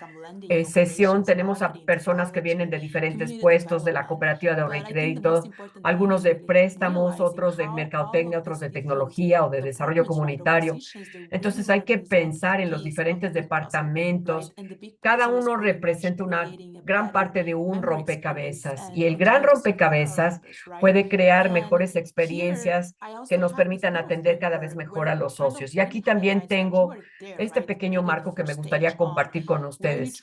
sesión tenemos a personas que vienen de diferentes puestos de la cooperativa de ahorro y crédito, algunos de préstamos, otros de mercadotecnia, otros de tecnología o de desarrollo comunitario. Entonces hay que pensar en los diferentes departamentos. Cada uno representa una gran parte de un rompecabezas, y el gran rompecabezas puede crear mejores experiencias que nos permitan atender cada vez mejor a los socios. Y aquí también tengo este pequeño marco que me gustaría compartir con ustedes.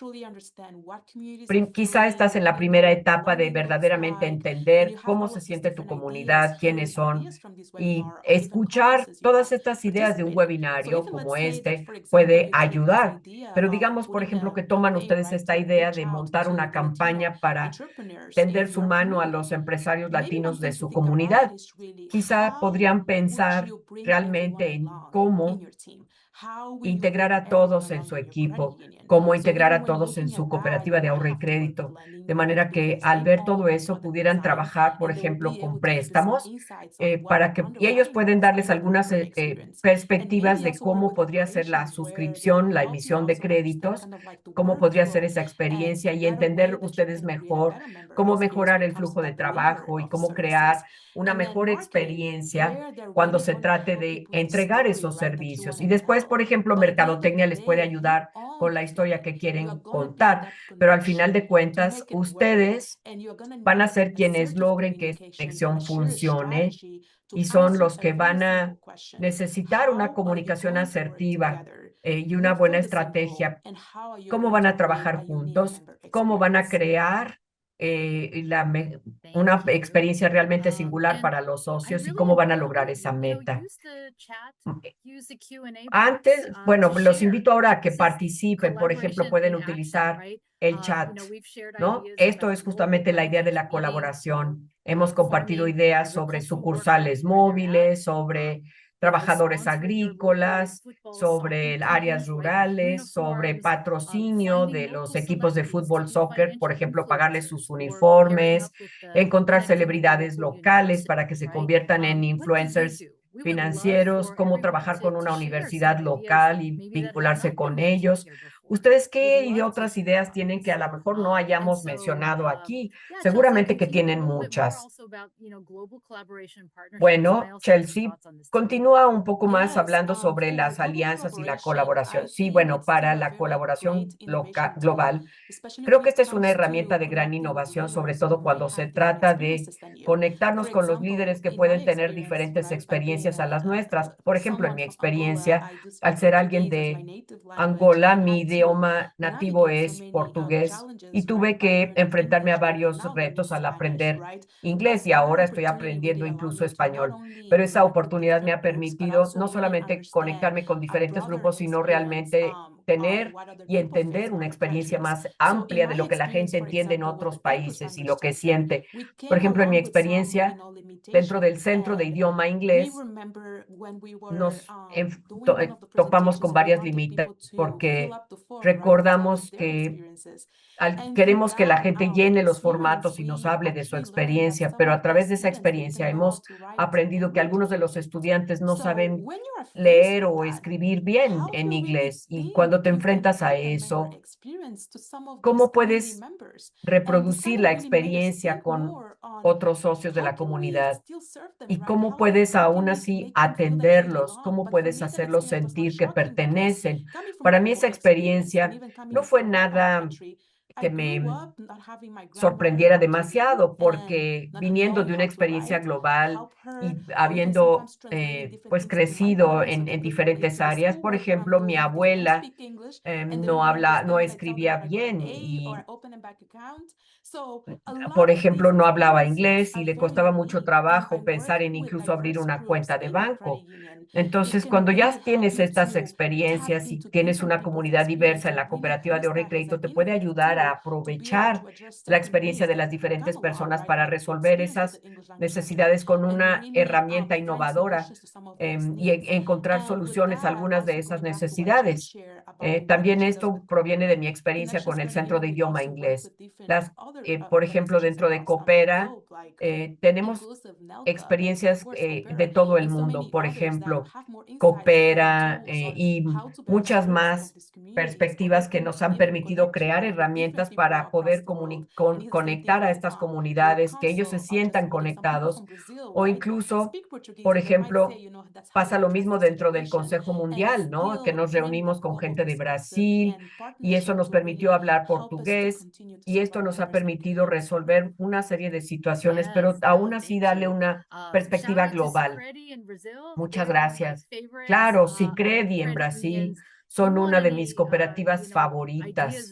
Quizá estás en la primera etapa de verdaderamente entender cómo se siente tu comunidad, quiénes son, y escuchar todas estas ideas de un webinario como este puede ayudar. Pero digamos, por ejemplo, que toman ustedes esta idea de montar una campaña para tender su mano a los empresarios latinos de su comunidad. Quizá podrían pensar realmente en cómo integrar a todos en su equipo, cómo integrar a todos en su cooperativa de ahorro y crédito, de manera que al ver todo eso pudieran trabajar, por ejemplo, con préstamos, y ellos pueden darles algunas perspectivas de cómo podría ser la suscripción, la emisión de créditos, cómo podría ser esa experiencia y entender ustedes mejor cómo mejorar el flujo de trabajo y cómo crear una mejor experiencia cuando se trate de entregar esos servicios. Y después, por ejemplo, Mercadotecnia les puede ayudar con la historia que quieren contar, pero al final de cuentas, ustedes van a ser quienes logren que esta conexión funcione y son los que van a necesitar una comunicación asertiva y una buena estrategia. ¿Cómo van a trabajar juntos? ¿Cómo van a crear una experiencia realmente singular para los socios y cómo van a lograr esa meta? Antes, bueno, los invito ahora a que participen. Por ejemplo, pueden utilizar el chat, ¿no? Esto es justamente la idea de la colaboración. Hemos compartido ideas sobre sucursales móviles, sobre trabajadores agrícolas, sobre áreas rurales, sobre patrocinio de los equipos de fútbol, soccer, por ejemplo, pagarles sus uniformes, encontrar celebridades locales para que se conviertan en influencers financieros, cómo trabajar con una universidad local y vincularse con ellos. ¿Ustedes qué otras ideas tienen que a lo mejor no hayamos mencionado aquí? Seguramente que tienen muchas. Bueno, Chelsea, continúa un poco más hablando sobre las alianzas y la colaboración. Sí, bueno, para la colaboración global, creo que esta es una herramienta de gran innovación, sobre todo cuando se trata de conectarnos con los líderes que pueden tener diferentes experiencias a las nuestras. Por ejemplo, en mi experiencia, al ser alguien de Angola, mi idioma nativo es portugués y tuve que enfrentarme a varios retos al aprender inglés y ahora estoy aprendiendo incluso español. Pero esa oportunidad me ha permitido no solamente conectarme con diferentes grupos, sino realmente tener y entender una experiencia más amplia de lo que la gente entiende en otros países y lo que siente. Por ejemplo, en mi experiencia, dentro del Centro de Idioma Inglés, nos topamos con varias limitantes porque recordamos que queremos que la gente llene los formatos y nos hable de su experiencia, pero a través de esa experiencia hemos aprendido que algunos de los estudiantes no saben leer o escribir bien en inglés. Y cuando te enfrentas a eso, ¿cómo puedes reproducir la experiencia con otros socios de la comunidad? ¿Y cómo puedes aún así atenderlos? ¿Cómo puedes hacerlos sentir que pertenecen? Para mí esa experiencia no fue nada que me sorprendiera demasiado, porque viniendo de una experiencia global y habiendo pues crecido en diferentes áreas, por ejemplo, mi abuela no escribía bien y, por ejemplo, no hablaba inglés y le costaba mucho trabajo pensar en incluso abrir una cuenta de banco. Entonces, cuando ya tienes estas experiencias y tienes una comunidad diversa en la cooperativa de ahorro y crédito, te puede ayudar a aprovechar la experiencia de las diferentes personas para resolver esas necesidades con una herramienta innovadora y encontrar soluciones a algunas de esas necesidades. También esto proviene de mi experiencia con el Centro de Idioma Inglés. Por ejemplo, dentro de Coopera, tenemos experiencias de todo el mundo, por ejemplo, Coopera y muchas más perspectivas que nos han permitido crear herramientas para poder conectar a estas comunidades, que ellos se sientan conectados o incluso, por ejemplo, pasa lo mismo dentro del Consejo Mundial, ¿no? Que nos reunimos con gente de Brasil y eso nos permitió hablar portugués y esto nos ha permitido resolver una serie de situaciones, pero aún así darle una perspectiva global. Muchas gracias. Claro, Sicredi en Brasil son una de mis cooperativas favoritas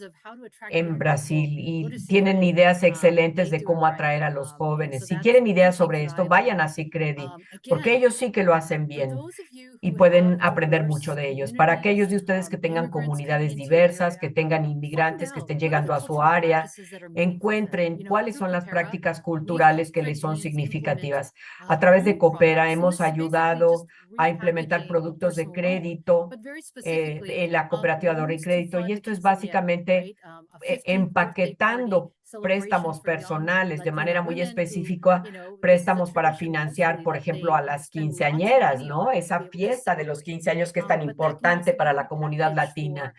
en Brasil y tienen ideas excelentes de cómo atraer a los jóvenes. Si quieren ideas sobre esto, vayan a Sicredi, porque ellos sí que lo hacen bien y pueden aprender mucho de ellos. Para aquellos de ustedes que tengan comunidades diversas, que tengan inmigrantes que estén llegando a su área, encuentren cuáles son las prácticas culturales que les son significativas. A través de Coopera hemos ayudado a implementar productos de crédito en la cooperativa de ahorro y crédito, y esto es básicamente empaquetando préstamos personales de manera muy específica, préstamos para financiar, por ejemplo, a las quinceañeras, ¿no? Esa fiesta de los 15 años que es tan importante para la comunidad latina.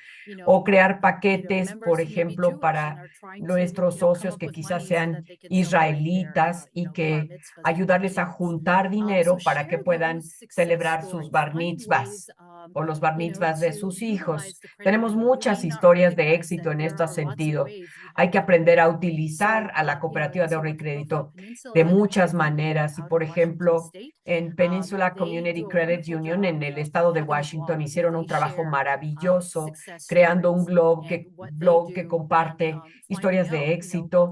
O crear paquetes, por ejemplo, para nuestros socios que quizás sean israelitas y que ayudarles a juntar dinero para que puedan celebrar sus bar mitzvahs o los bar mitzvahs de sus hijos. Tenemos muchas historias de éxito en este sentido. Hay que aprender a utilizar a la cooperativa de ahorro y crédito de muchas maneras. Y, por ejemplo, en Peninsula Community Credit Union, en el estado de Washington, hicieron un trabajo maravilloso creando un blog que comparte historias de éxito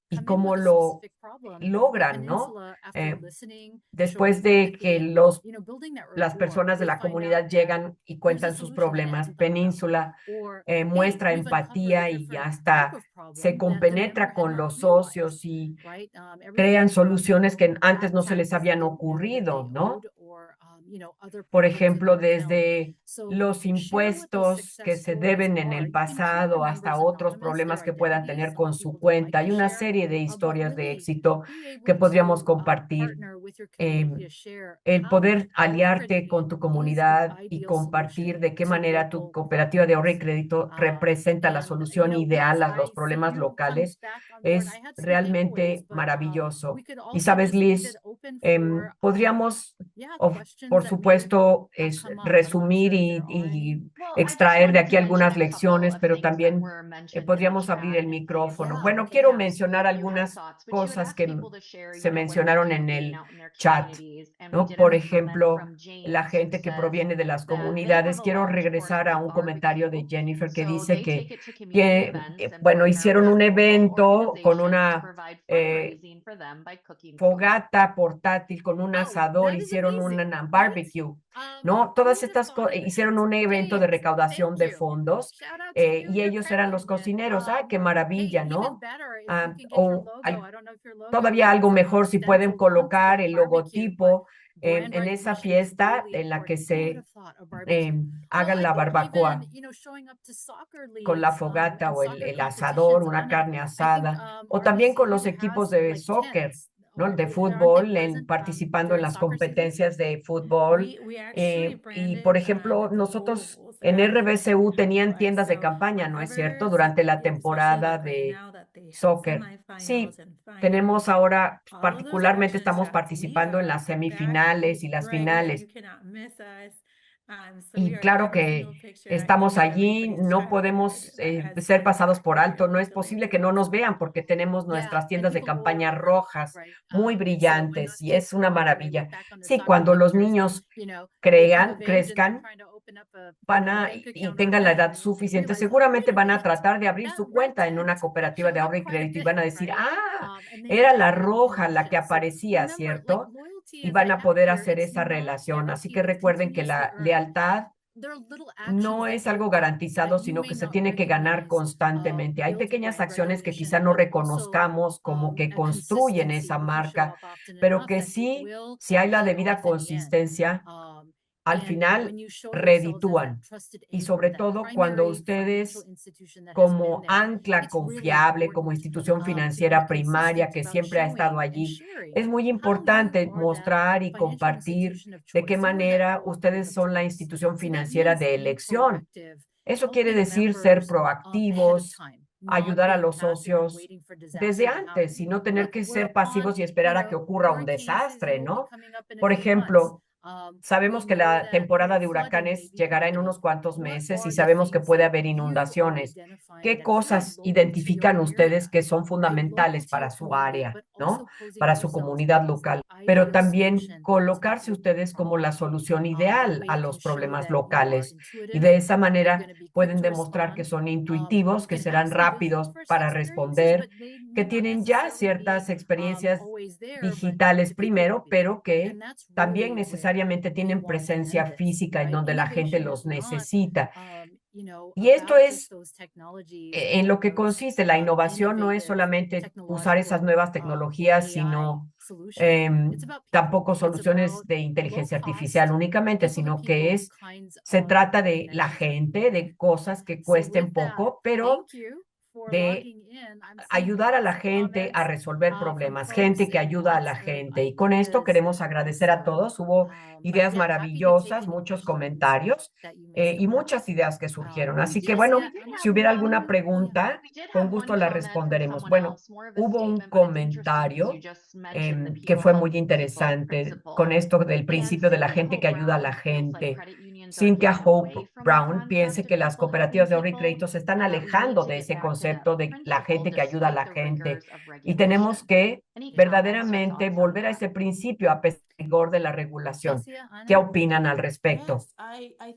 y cómo lo logran, ¿no? Después de que las personas de la comunidad llegan y cuentan sus problemas, Península muestra empatía y hasta se compenetra con los socios y crean soluciones que antes no se les habían ocurrido, ¿no? Por ejemplo, desde los impuestos que se deben en el pasado hasta otros problemas que puedan tener con su cuenta. Hay una serie de historias de éxito que podríamos compartir. El poder aliarte con tu comunidad y compartir de qué manera tu cooperativa de ahorro y crédito representa la solución ideal a los problemas locales es realmente maravilloso. Y sabes, Liz, podríamos, por supuesto, resumir y extraer de aquí algunas lecciones, pero también podríamos abrir el micrófono. Bueno, quiero mencionar algunas cosas que se mencionaron en el chat, ¿no? Por ejemplo, la gente que proviene de las comunidades. Quiero regresar a un comentario de Jennifer que dice bueno, hicieron un evento con una fogata portátil, con un asador, hicieron una barbecue, ¿no? Todas estas cosas, hicieron un evento de recaudación de fondos y ellos eran los cocineros. ¡Ah, qué maravilla!, ¿no? Todavía algo mejor si pueden colocar el logotipo en esa fiesta en la que se hagan la barbacoa con la fogata o el asador, una carne asada, o también con los equipos de soccer, ¿no? De fútbol, participando en las competencias de fútbol. Y, por ejemplo, nosotros en RBCU tenían tiendas de campaña, ¿no es cierto?, durante la temporada de soccer. Sí, tenemos ahora, particularmente estamos participando en las semifinales y las finales. Y claro que estamos allí, no podemos ser pasados por alto, no es posible que no nos vean porque tenemos nuestras tiendas de campaña rojas, muy brillantes, y es una maravilla. Sí, cuando los niños crezcan, y tengan la edad suficiente, seguramente van a tratar de abrir su cuenta en una cooperativa de ahorro y crédito y van a decir, era la roja la que aparecía, ¿cierto? Y van a poder hacer esa relación. Así que recuerden que la lealtad no es algo garantizado, sino que se tiene que ganar constantemente. Hay pequeñas acciones que quizá no reconozcamos como que construyen esa marca, pero que sí, si hay la debida consistencia, al final reditúan. Y sobre todo cuando ustedes, como ancla confiable, como institución financiera primaria que siempre ha estado allí, es muy importante mostrar y compartir de qué manera ustedes son la institución financiera de elección. Eso quiere decir ser proactivos, ayudar a los socios desde antes y no tener que ser pasivos y esperar a que ocurra un desastre, ¿no? Por ejemplo, Sabemos que la temporada de huracanes llegará en unos cuantos meses y sabemos que puede haber inundaciones. ¿Qué cosas identifican ustedes que son fundamentales para su área, ¿no? Para su comunidad local? Pero también colocarse ustedes como la solución ideal a los problemas locales. Y de esa manera pueden demostrar que son intuitivos, que serán rápidos para responder, que tienen ya ciertas experiencias digitales primero, pero que también necesariamente tienen presencia física en donde la gente los necesita. Y esto es en lo que consiste. La innovación no es solamente usar esas nuevas tecnologías, sino tampoco soluciones de inteligencia artificial únicamente, sino que se trata de la gente, de cosas que cuesten poco, pero de ayudar a la gente a resolver problemas, gente que ayuda a la gente. Y con esto queremos agradecer a todos. Hubo ideas maravillosas, muchos comentarios y muchas ideas que surgieron. Así que bueno, si hubiera alguna pregunta, con gusto la responderemos. Bueno, hubo un comentario que fue muy interesante con esto del principio de la gente que ayuda a la gente. Cynthia Hope Brown piensa que las cooperativas de ahorro y crédito se están alejando de ese concepto de la gente que ayuda a la gente y tenemos que verdaderamente volver a ese principio a pesar de la regulación. ¿Qué opinan al respecto?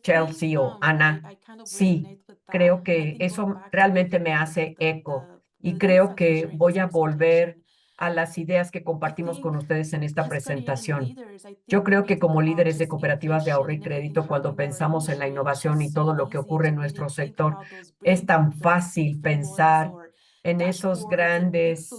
Chelsea o Ana. Sí, creo que eso realmente me hace eco y creo que voy a volver a las ideas que compartimos con ustedes en esta presentación. Yo creo que como líderes de cooperativas de ahorro y crédito, cuando pensamos en la innovación y todo lo que ocurre en nuestro sector, es tan fácil pensar en esos grandes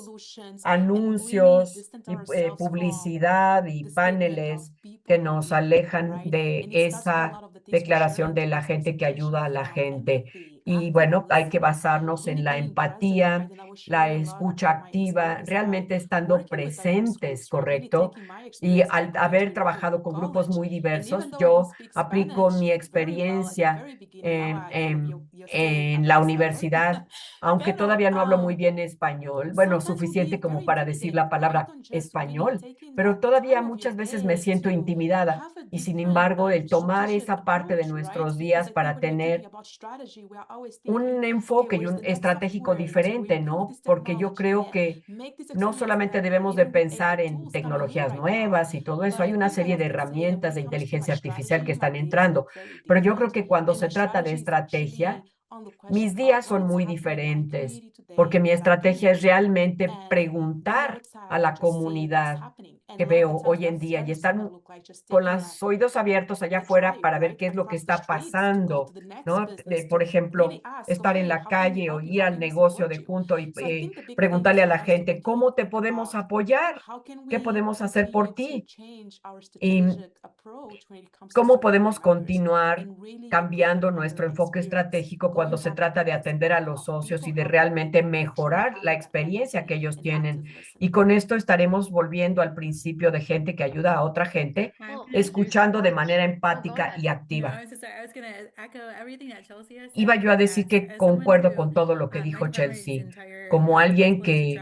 anuncios y publicidad y paneles que nos alejan de esa declaración de la gente que ayuda a la gente. Y bueno, hay que basarnos en la empatía, la escucha activa, realmente estando presentes, ¿correcto? Y al haber trabajado con grupos muy diversos, yo aplico mi experiencia en la universidad, aunque todavía no hablo muy bien español, bueno, suficiente como para decir la palabra español, pero todavía muchas veces me siento intimidada y sin embargo el tomar esa parte de nuestros días para tener un enfoque y un estratégico diferente, ¿no? Porque yo creo que no solamente debemos de pensar en tecnologías nuevas y todo eso, hay una serie de herramientas de inteligencia artificial que están entrando, pero yo creo que cuando se trata de estrategia, mis días son muy diferentes, porque mi estrategia es realmente preguntar a la comunidad que veo hoy en día y están con los oídos abiertos allá afuera para ver qué es lo que está pasando, ¿no? Por ejemplo, estar en la calle o ir al negocio de junto y preguntarle a la gente, ¿cómo te podemos apoyar? ¿Qué podemos hacer por ti? Y cómo podemos continuar cambiando nuestro enfoque estratégico cuando se trata de atender a los socios y de realmente mejorar la experiencia que ellos tienen. Y con esto estaremos volviendo al principio de gente que ayuda a otra gente, escuchando de manera empática y activa. Iba yo a decir que concuerdo con todo lo que dijo Chelsea, como alguien que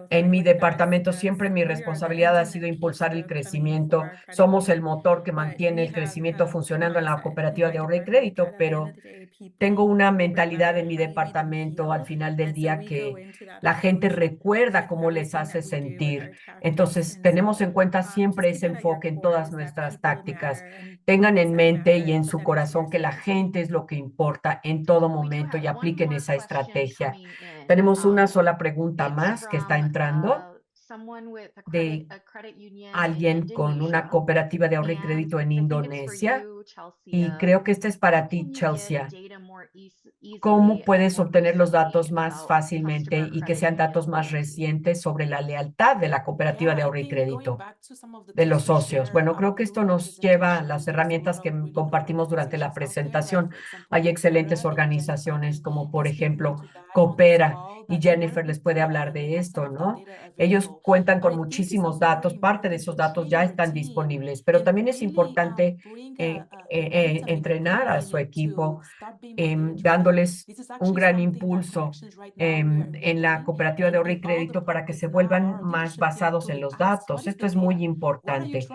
en mi departamento siempre mi responsabilidad ha sido impulsar el crecimiento. Somos el motor que mantiene el crecimiento funcionando en la cooperativa de ahorro y crédito, pero tengo una mentalidad en mi departamento al final del día que la gente recuerda cómo les hace sentir. Entonces, tenemos en cuenta siempre ese enfoque en todas nuestras tácticas. Tengan en mente y en su corazón que la gente es lo que importa en todo momento y apliquen esa estrategia. Tenemos una sola pregunta más que está entrando de alguien con una cooperativa de ahorro y crédito en Indonesia. Y creo que esta es para ti, Chelsea. ¿Cómo puedes obtener los datos más fácilmente y que sean datos más recientes sobre la lealtad de la cooperativa de ahorro y crédito, de los socios? Bueno, creo que esto nos lleva a las herramientas que compartimos durante la presentación. Hay excelentes organizaciones como, por ejemplo, Coopera, y Jennifer les puede hablar de esto, ¿no? Ellos cuentan con muchísimos datos, parte de esos datos ya están disponibles, pero también es importante entrenar a su equipo, dándoles un gran impulso en la cooperativa de ahorro y crédito para que se vuelvan más basados en los datos. Esto es muy importante.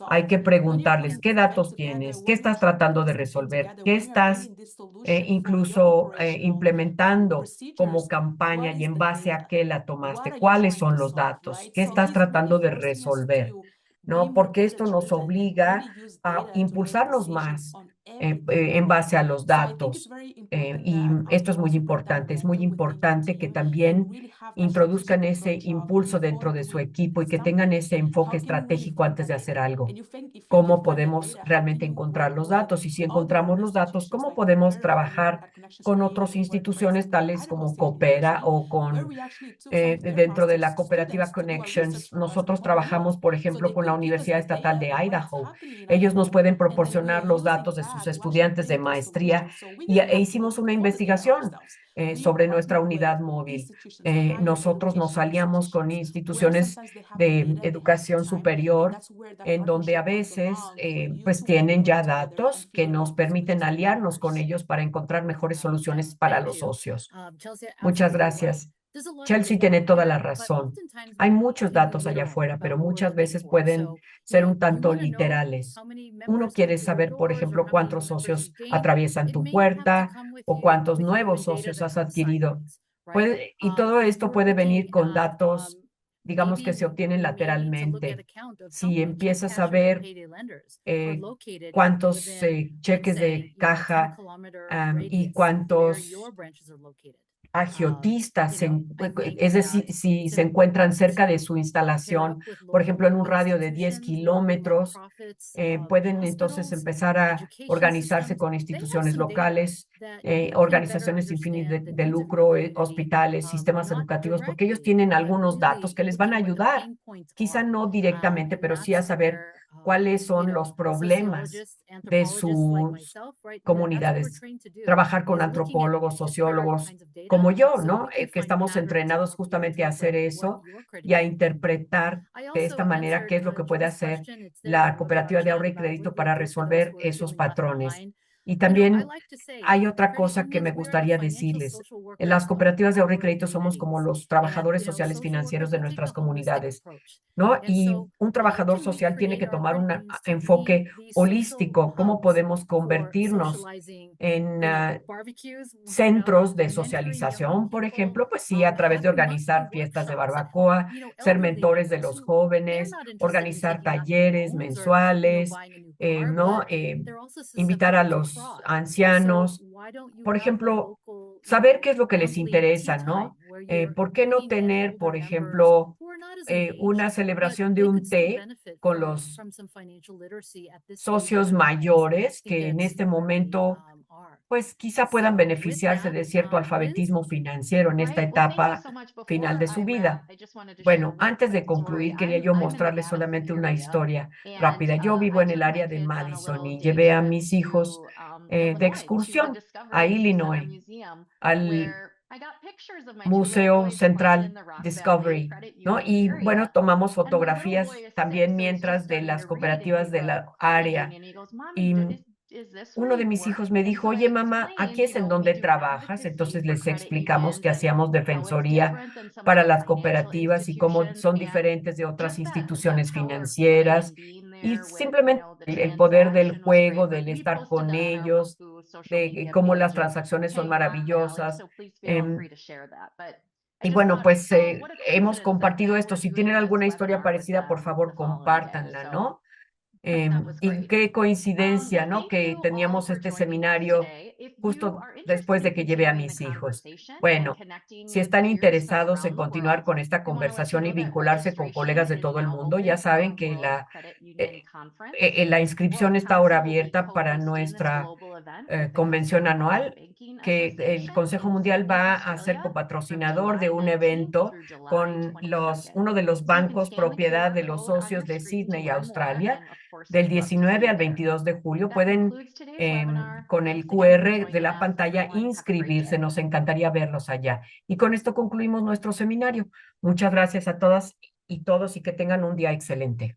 Hay que preguntarles qué datos tienes, qué estás tratando de resolver, qué estás incluso implementando como campaña y en base a qué la tomaste, cuáles son los datos, qué estás tratando de resolver, ¿no? Porque esto nos obliga a impulsarnos más en base a los datos. Y esto es muy importante. Es muy importante que también introduzcan ese impulso dentro de su equipo y que tengan ese enfoque estratégico antes de hacer algo. ¿Cómo podemos realmente encontrar los datos? Y si encontramos los datos, ¿cómo podemos trabajar con otras instituciones tales como Coopera o con dentro de la cooperativa Connections? Nosotros trabajamos, por ejemplo, con la Universidad Estatal de Idaho. Ellos nos pueden proporcionar los datos de sus estudiantes de maestría e hicimos una investigación sobre nuestra unidad móvil. Nosotros nos aliamos con instituciones de educación superior en donde a veces pues tienen ya datos que nos permiten aliarnos con ellos para encontrar mejores soluciones para los socios. Muchas gracias. Chelsea tiene toda la razón. Hay muchos datos allá afuera, pero muchas veces pueden ser un tanto literales. Uno quiere saber, por ejemplo, cuántos socios atraviesan tu puerta o cuántos nuevos socios has adquirido. Y todo esto puede venir con datos, digamos, que se obtienen lateralmente. Si empiezas a ver cuántos cheques de caja y cuántos agiotistas, es decir, si se encuentran cerca de su instalación, por ejemplo, en un radio de 10 kilómetros, pueden entonces empezar a organizarse con instituciones locales, organizaciones sin fines de lucro, hospitales, sistemas educativos, porque ellos tienen algunos datos que les van a ayudar, quizá no directamente, pero sí a saber cuáles son los problemas de sus comunidades. Trabajar con antropólogos, sociólogos, como yo, ¿no? Que estamos entrenados justamente a hacer eso y a interpretar de esta manera qué es lo que puede hacer la cooperativa de ahorro y crédito para resolver esos patrones. Y también hay otra cosa que me gustaría decirles. En las cooperativas de ahorro y crédito somos como los trabajadores sociales financieros de nuestras comunidades, ¿no? Y un trabajador social tiene que tomar un enfoque holístico. ¿Cómo podemos convertirnos en centros de socialización, por ejemplo? Pues sí, a través de organizar fiestas de barbacoa, ser mentores de los jóvenes, organizar talleres mensuales, ¿no? Invitar a los ancianos, por ejemplo, saber qué es lo que les interesa, ¿no? ¿Por qué no tener, por ejemplo, una celebración de un té con los socios mayores que en este momento pues quizá puedan beneficiarse de cierto alfabetismo financiero en esta etapa final de su vida? Bueno, antes de concluir, quería yo mostrarles solamente una historia rápida. Yo vivo en el área de Madison y llevé a mis hijos de excursión a Illinois, al Museo Central Discovery, ¿no? Y bueno, tomamos fotografías también mientras de las cooperativas de la área. Y uno de mis hijos me dijo, oye, mamá, aquí es en donde trabajas. Entonces les explicamos que hacíamos defensoría para las cooperativas y cómo son diferentes de otras instituciones financieras. Y simplemente el poder del juego, del estar con ellos, de cómo las transacciones son maravillosas. Y bueno, pues hemos compartido esto. Si tienen alguna historia parecida, por favor, compártanla, ¿no? Y qué coincidencia, ¿no? Que teníamos este seminario justo después de que llevé a mis hijos. Bueno, si están interesados en continuar con esta conversación y vincularse con colegas de todo el mundo, ya saben que la inscripción está ahora abierta para nuestra convención anual, que el Consejo Mundial va a ser copatrocinador de un evento con uno de los bancos propiedad de los socios de Sydney, Australia, del 19 al 22 de julio. Pueden, con el QR de la pantalla, inscribirse. Nos encantaría verlos allá. Y con esto concluimos nuestro seminario. Muchas gracias a todas y todos y que tengan un día excelente.